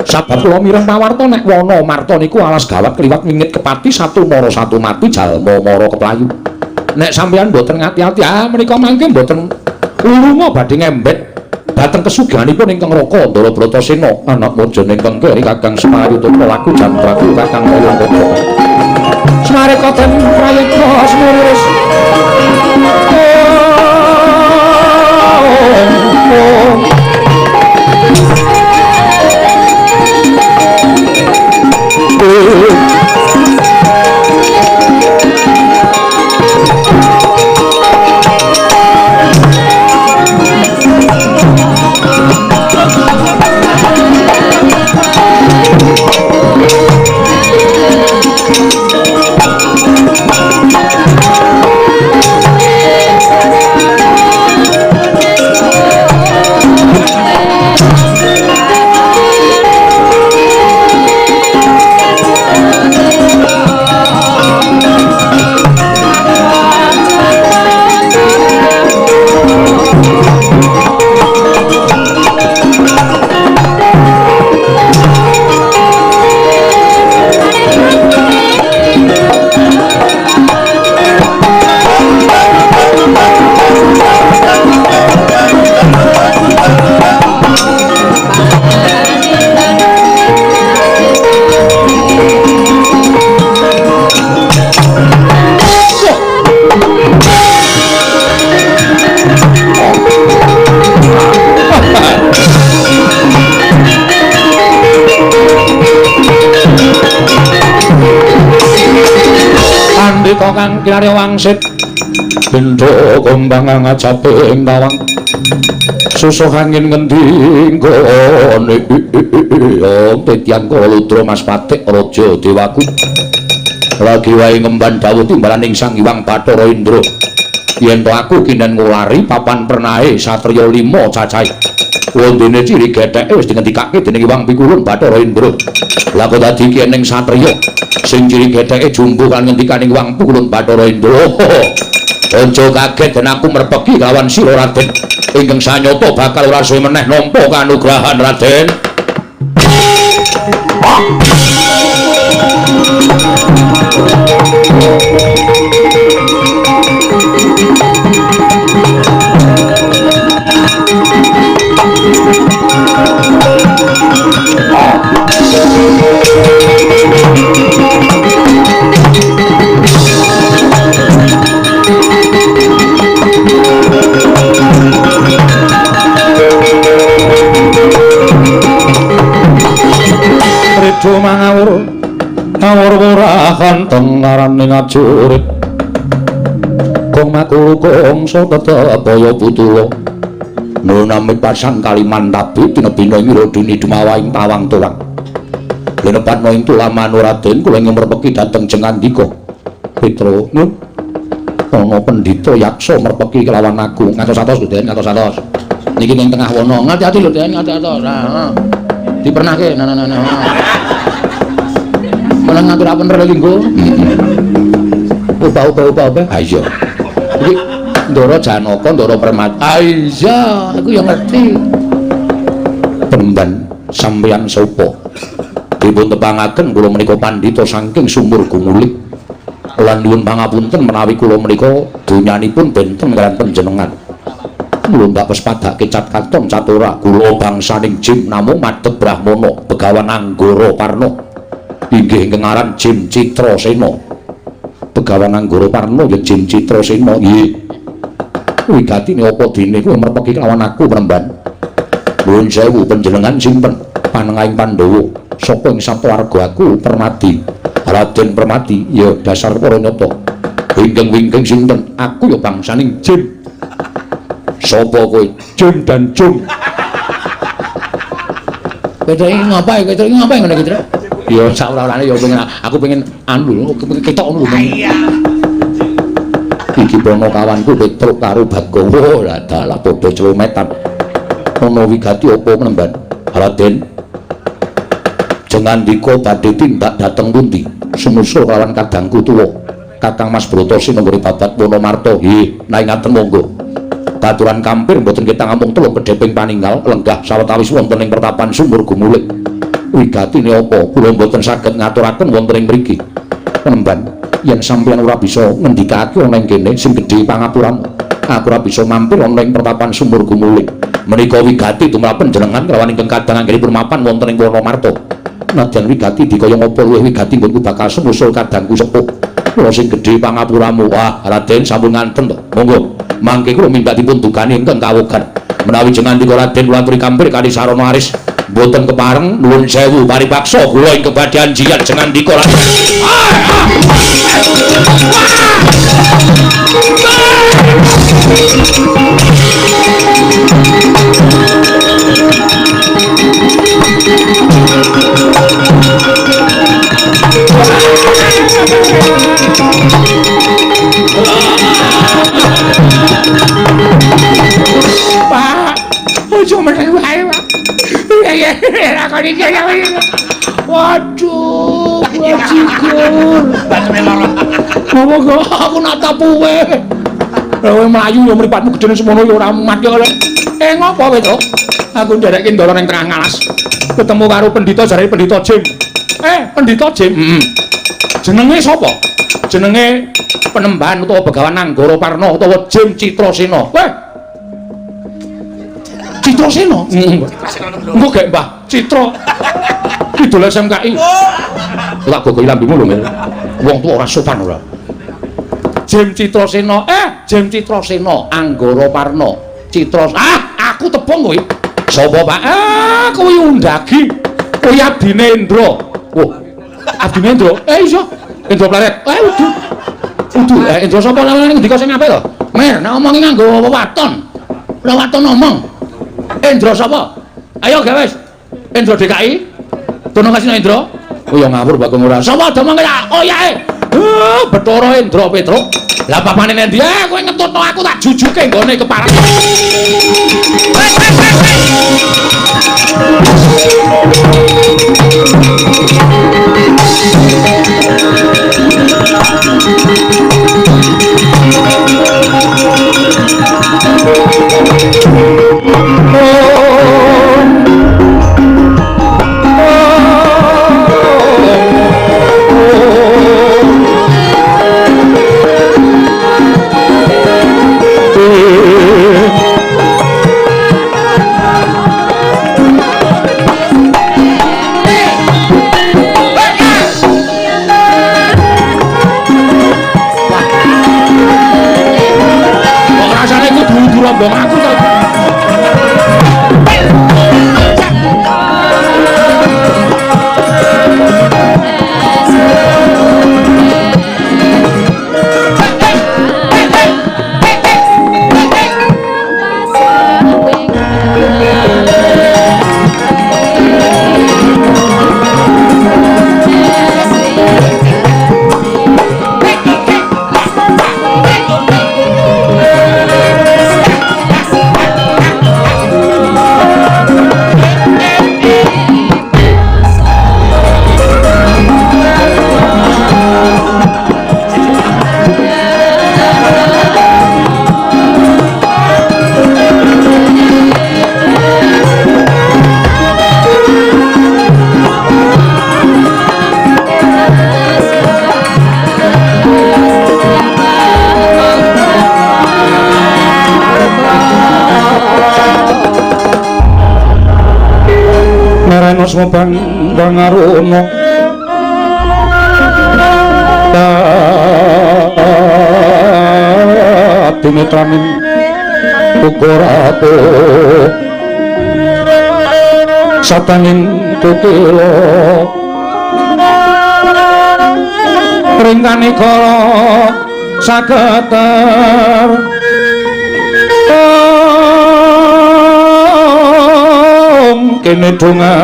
sabab kula mireng pawarta nek Wonomarta niku alas gawat kliwat wingit kepati satu mara satu mati jalma mara keplayu nek sampeyan mboten ngati-ati menika mangke mboten ulunga badhe ngembet dhateng kesugihanipun ingkang Raka Ndara Bratasena anak mujane ingkang keri Kakang Semayuta laku jan Prabu Kakang Nayantaka samareka ten prayitna semuris kang kilare wangsit bendha kembang ngacape ing tawang susuh angin ngendi nggone tetiang kaludra Mas Patik Raja Dewaku lagi wae ngemban dawuh timbalan ing Sang Hyang Bathara Indra yen to aku kinden ngulari papan pernahe satriya 5 cacahe wondene ciri getheke wis dingendikake dening Hyang Pikulun Bathara Indra lha kok dadi kening satriya sing ciri getheke jumbo kan ngendikaning Hyang Pikulun Bathara Indra aja kaget den aku merpeki lawan sira Raden ingkang sanyata bakal ora suwe meneh nampa kanugrahan Raden Rido mangawur ngawur-wurahan tengarane ngajurit kong makulu kong so tetep baya butuwa nunami pasan kalimantabi tinebina ngirodini dumawaing tawang tulang linepat noing tulaman Raden kula ingin merpeki dateng jengandika Petro nun ana pendhita yaksa merpeki kelawan aku ngatos-atos lho Den ngatos-atos niki ning tengah wana ngati-ati lho Den ngati-atos dipernahke Ora ngaturaken relinggo. Ubah. Ha iya. Iki Ndara Janaka, Ndara Permati. Ah iya, aku ya ngerti. Penemban sampeyan sapa? Dipun tepangaken kula menika pandhita saking Sumur Gumulik. Lan nuwun pangapunten menawi kula menika donyanipun benten kaliyan panjenengan. Kula ndak pespadake cat katon catura kula bangsaning Jim namung madhep Brahmana Begawan Anggara Parna. Inggih ingkang aran Jim Citrasena. Begawan Anggara Parna ya Jim Citrasena. Nggih. Wigatine apa dene kowe merpeki lawan aku Penemban? Nuwun sewu panjenengan simpen panengahing Pandhawa sapa ing sawarga aku Permati. Raden Permati ya dasar para nyata. Wingking sinten? Aku ya bangsaning Jim. Sapa kowe? Jim dan Jung. Kowe ngapain ngene iki, Tru? Ya saurane ya pengen aku pengen anu ketok ngono lho. Iki bono kawanku Petruk karo Bagawa lah dalah padha celometan. Ana wigati apa Penemban? Raden. Jangan diko badhe tindak dateng pundi? Sumusul kalawan kadangku tuwa. Kakang Mas Bratasena nggone babat Wonomarta. Nggih, naing ngaten monggo. Baturan kampir mboten kita ngomong telung kedheping paninggal lenggah sawetawis wonten ing pertapan Sumur Gumulik. Wigatine apa? Kula mboten saged ngaturaken wonten ing mriki. Penemban, yen sampeyan ora bisa ngendikake ana ing kene sing gedhe pangapuramu. Aku ora bisa mampir ana ing pertapan Sumur Gumulik. Menika wigati tumrap panjenengan kelawan ingkang kadang anggenipun mapan wonten ing Wonomarta. Nadyan wigati dikaya ngapa luwih wigati nggonku bakal sumusul kadangku sepuh. Kula sing gedhe pangapuramu. Wah, Raden sampun nganten to. Monggo, mangke kula minta dipun dukani ingkang kawogan. Menawi jenengan dika Raden kula aturi kampir kali sarana aris mboten kepareng nuwun sewu paripaksa kula ing kebadyan jiat jenengan dika Raden. Pak, ojo meneh wae, Pak. Ya, lakoni iki ya. Waduh, gua cikur. Ngopo aku nata puwe. Kowe mlayu ya mripatmu gedene semono ya ora mati kok. Ngopo kowe, Truk? Aku nderekke ndara ning tengah ngalas. Ketemu karo pendhita jarane pendhita Jim. Pendhita Jim. Jenenge sapa? Jenenge Penemban utawa Begawan Anggara Parna utawa Jim Citrasena. Weh. Citrasena? Engko gek Mbah Citra. Idol SMKI. Tak gogoki lambemu lho, Mil. Wong tuwa ora sopan ora. Jim Citrasena. Jim Citrasena Anggara Parna. Aku tepung kowe. Sapa, Pak? Kowe undagi. Kowe abdine Indra. Wah. Abdine Indra? Iso. Indra Planet. Udu. Indra sapa lan ngendika sing apik to? Mir, nek omongi nganggo wewaton. Wewaton omong. Indra sapa? Ayo gawe wis. Indra DKI. Dono kasih Indra. Oh ya ngawur Bagong ora. Sapa domong ya? Oh yae. Bathara Indra Petruk. Lah papane endi? Kowe ngetutno aku tak jujuke nggone keparang. asma Bangarono Timetraning Ukorato Satanging Kukilo Ringkani Kolo Saketer Kene dunga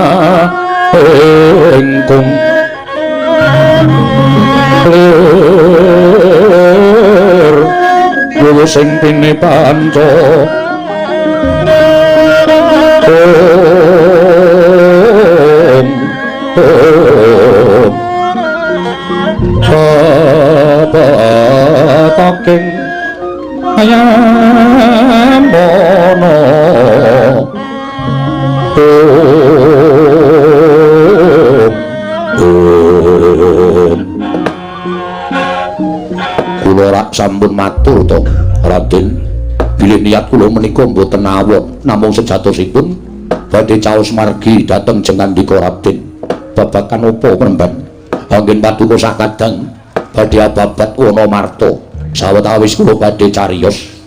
engkung lir guru sing pine panca taking ayam bono kula rak sampun matur to Raden bilih niat kula menika mboten awon namung sejatosipun badhe caos margi dhateng jengandika Raden babagan apa Pramban anggen paduka sakadang badhe ababat Wonomarta sawetawis kula badhe cariyos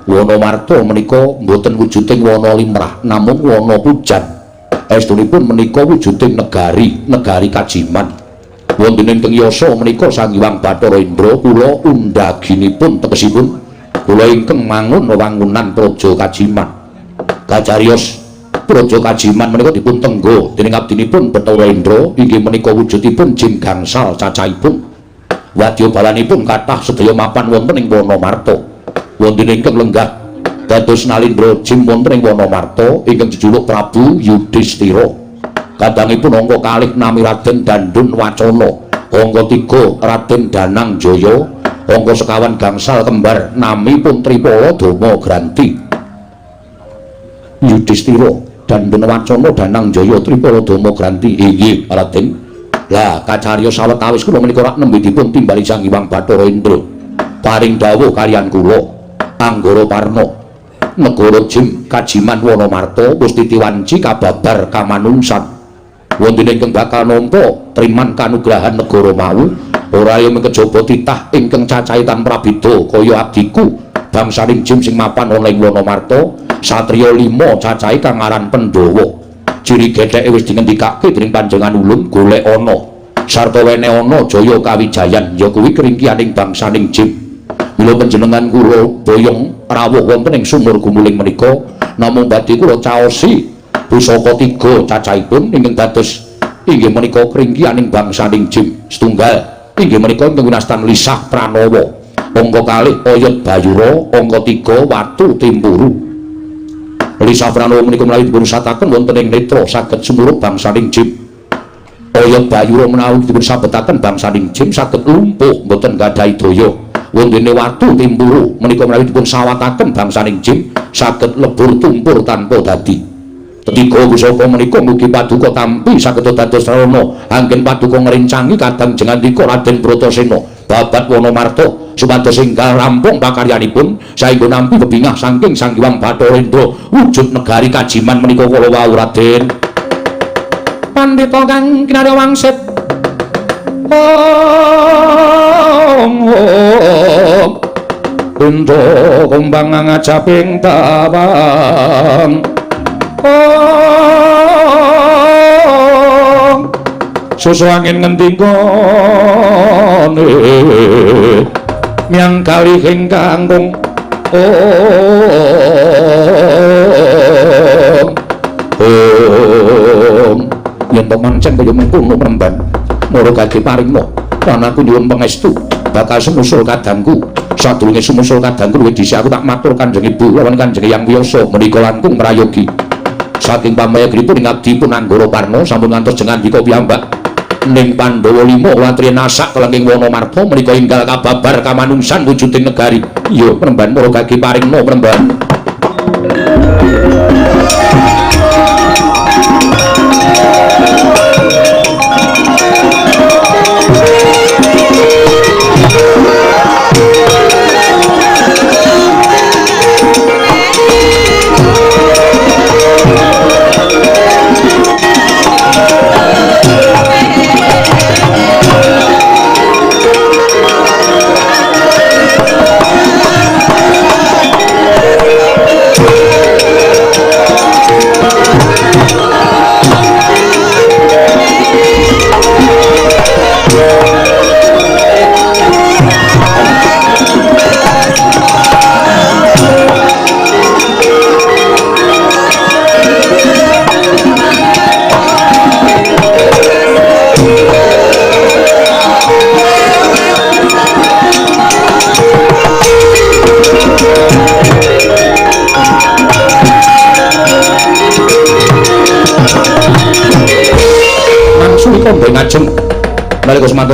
Wonomarta menika mboten wujuding wana limrah namung wana pujan estunipun menika wujuding negari Kajiman wonten ing Yasa menika Sang Hyang Bathara Indra kula undaginipun tegesipun kula ingkang mangun wewangunan Praja Kajiman kacariyos Praja Kajiman menika dipun tenggo dening abdinipun Bathara Indra inggih menika wujudipun jin gangsal cacahipun wadya balanipun kathah sedaya mapan wonten ing Wonomarta wonten ingkang lenggah dados Nalindra jin wonten ing Wonomarta ingkang jejuluk Prabu Yudhistira kadangipun angka kalih nami Raden Dandun Wacana angka 3 Raden Danang Jaya angka sekawan gangsal kembar namipun Tripala Dama Granti Yudhistira Dandun Wacana Danang Jaya Tripala Dama Granti inggih Raden lah kacariyos sawetawis kula menika rak nembe dipun timbali Sang Hyang Bathara Indra paring dawuh kaliyan kula Anggara Parna negara Jim Kajiman Wonomarta wis titiwanci kababar kamanungsan wonten ingkang bakal nampa triman kanugrahan negara mau ora ya kejaba titah ingkang cacahitan prabeda kaya abdiku bangsaning Jim sing mapan ana ing Wonomarta satriya 5 cacahe kang aran Pandhawa ciri getheke wis dingendikake dening Panjenengan Ulun golek ana sarta wene ana jaya kawijayan ya kuwi keringkianing bangsaning Jim mila panjenengan kula boyong rawuh wonten ing sumur gumuling menika namung badhe kula caosi pusaka 3 cacahipun ingkang dados inggih menika keringkianing bangsaning Jim setunggal inggih menika ingkang winastan Lisah Pranawa angka 2 Oyot Bayura angka 3 Watu Timpuru Lisah Pranawa menika menawi dipun sataken wonten ing netra saged sumuruk bangsaning Jim Oyot Bayura menawi dipun sabetaken bangsaning Jim saged lumpuh mboten gadhahi daya wondene Watu Timpuru menika menawi dipun sawataken bangsaning Jim saged lebur tumpur tanpa dadi ketiga pusaka menika mugi paduka tampi saged dados sarana anggen paduka ngrencangi kadang jengandika Raden Bratasena babat Wonomarta supados enggal rampung pakaryanipun saengga nampi bebingah saking Sang Hyang Bathara Indra wujud negari Kajiman menika kala wau Raden pandhita kang kinarya wangsit Indra kumbang ngajaping tawang susu angin ngendikane miang kalih ing kangkung yen pemancen kaya mengkono Pramban mara gage paringna lan aku nyuwun pangestu bakal sumusul kadangku sadurunge sumusul kadangku luwih dhisik aku tak matur Kanjeng Ibu lawan Kanjeng Hyang Wiyasa menika langkung mrayogi saking pamayagripun ing abdi pun Anggara Parna sampun ngantos jengandika piyambak ning Pandhawa 5 watri nasak kelengking Wonomarta menika enggal kababar kamanungsan wujuding negari ya Pramban mara gage paringna Pramban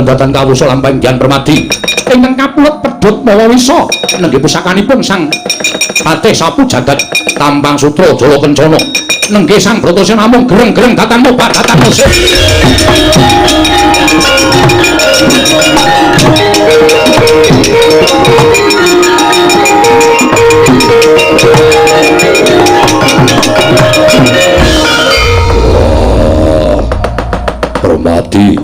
dhateng kawusa lan panggihan Permadi ingkang kapulet pedhot mawa wisa nenggih pusakanipun Sang Patih Sapu Jagat Tampang Sutra Jala Kencana nenggih Sang Bratasena namung gereng-gereng dhateng mobat dhateng musik. Permadi,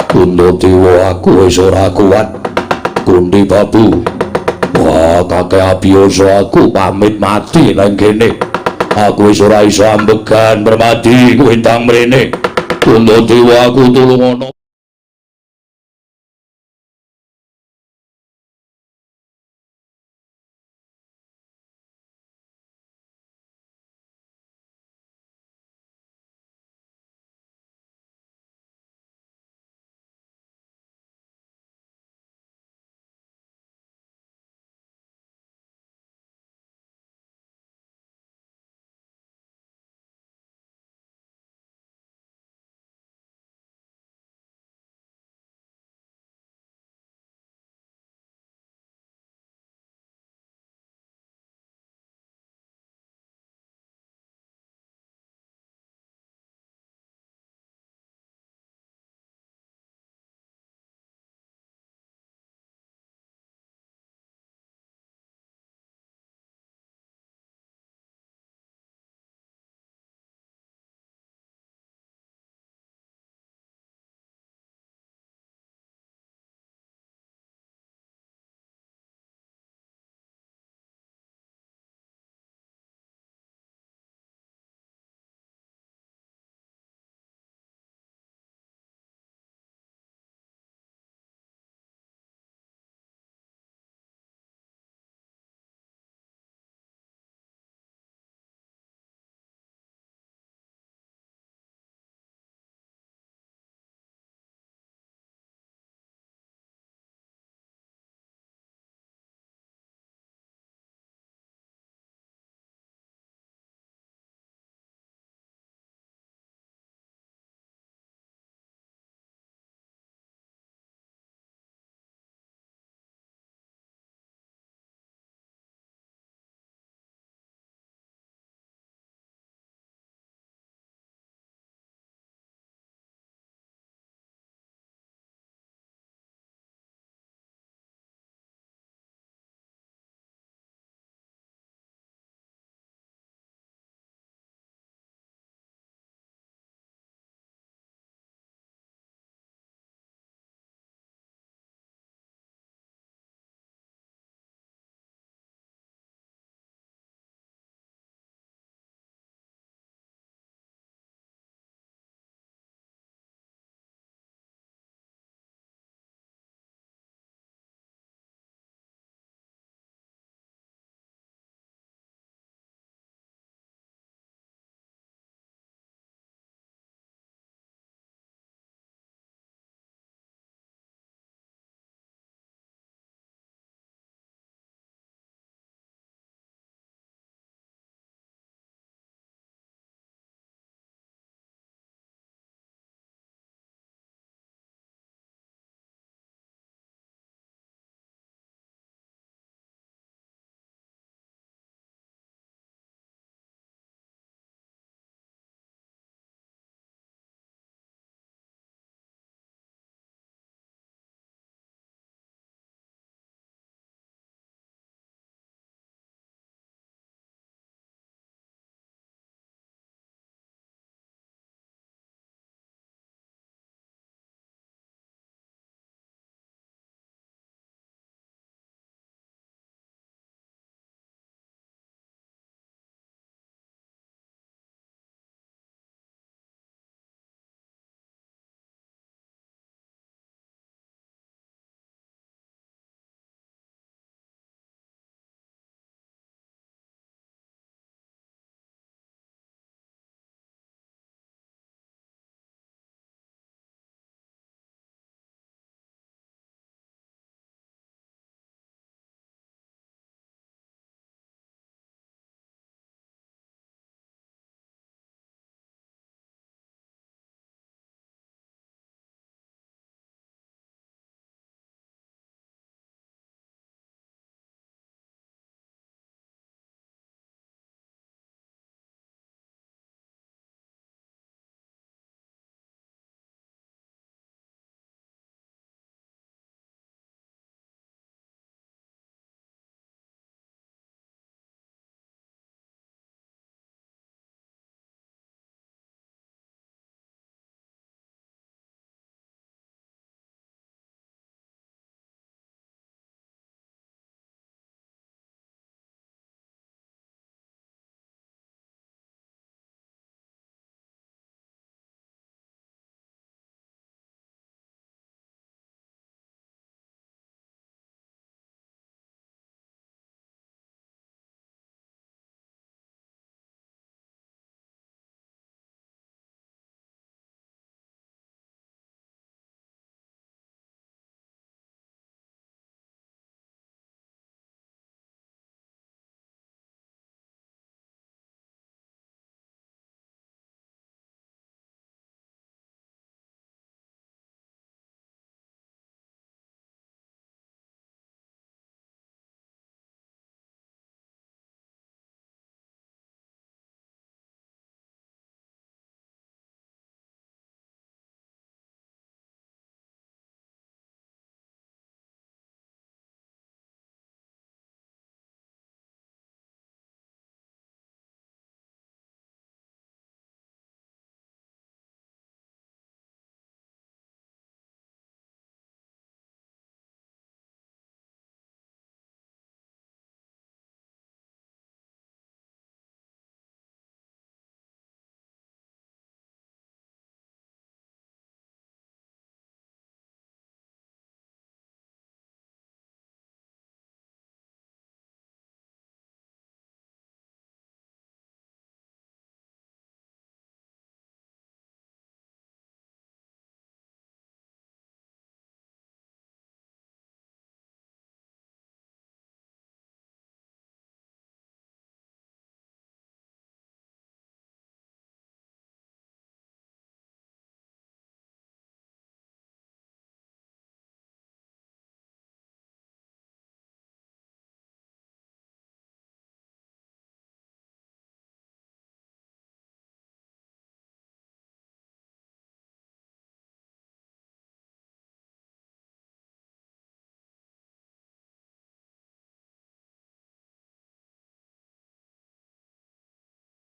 Kuntadewa aku wis ora kuat. Kundi Babu, wah kakek abiyasa aku pamit mati nang kene. Aku wis ora iso ambegan Permadi, kowe ndang mrene. Kuntadewa aku tulungono.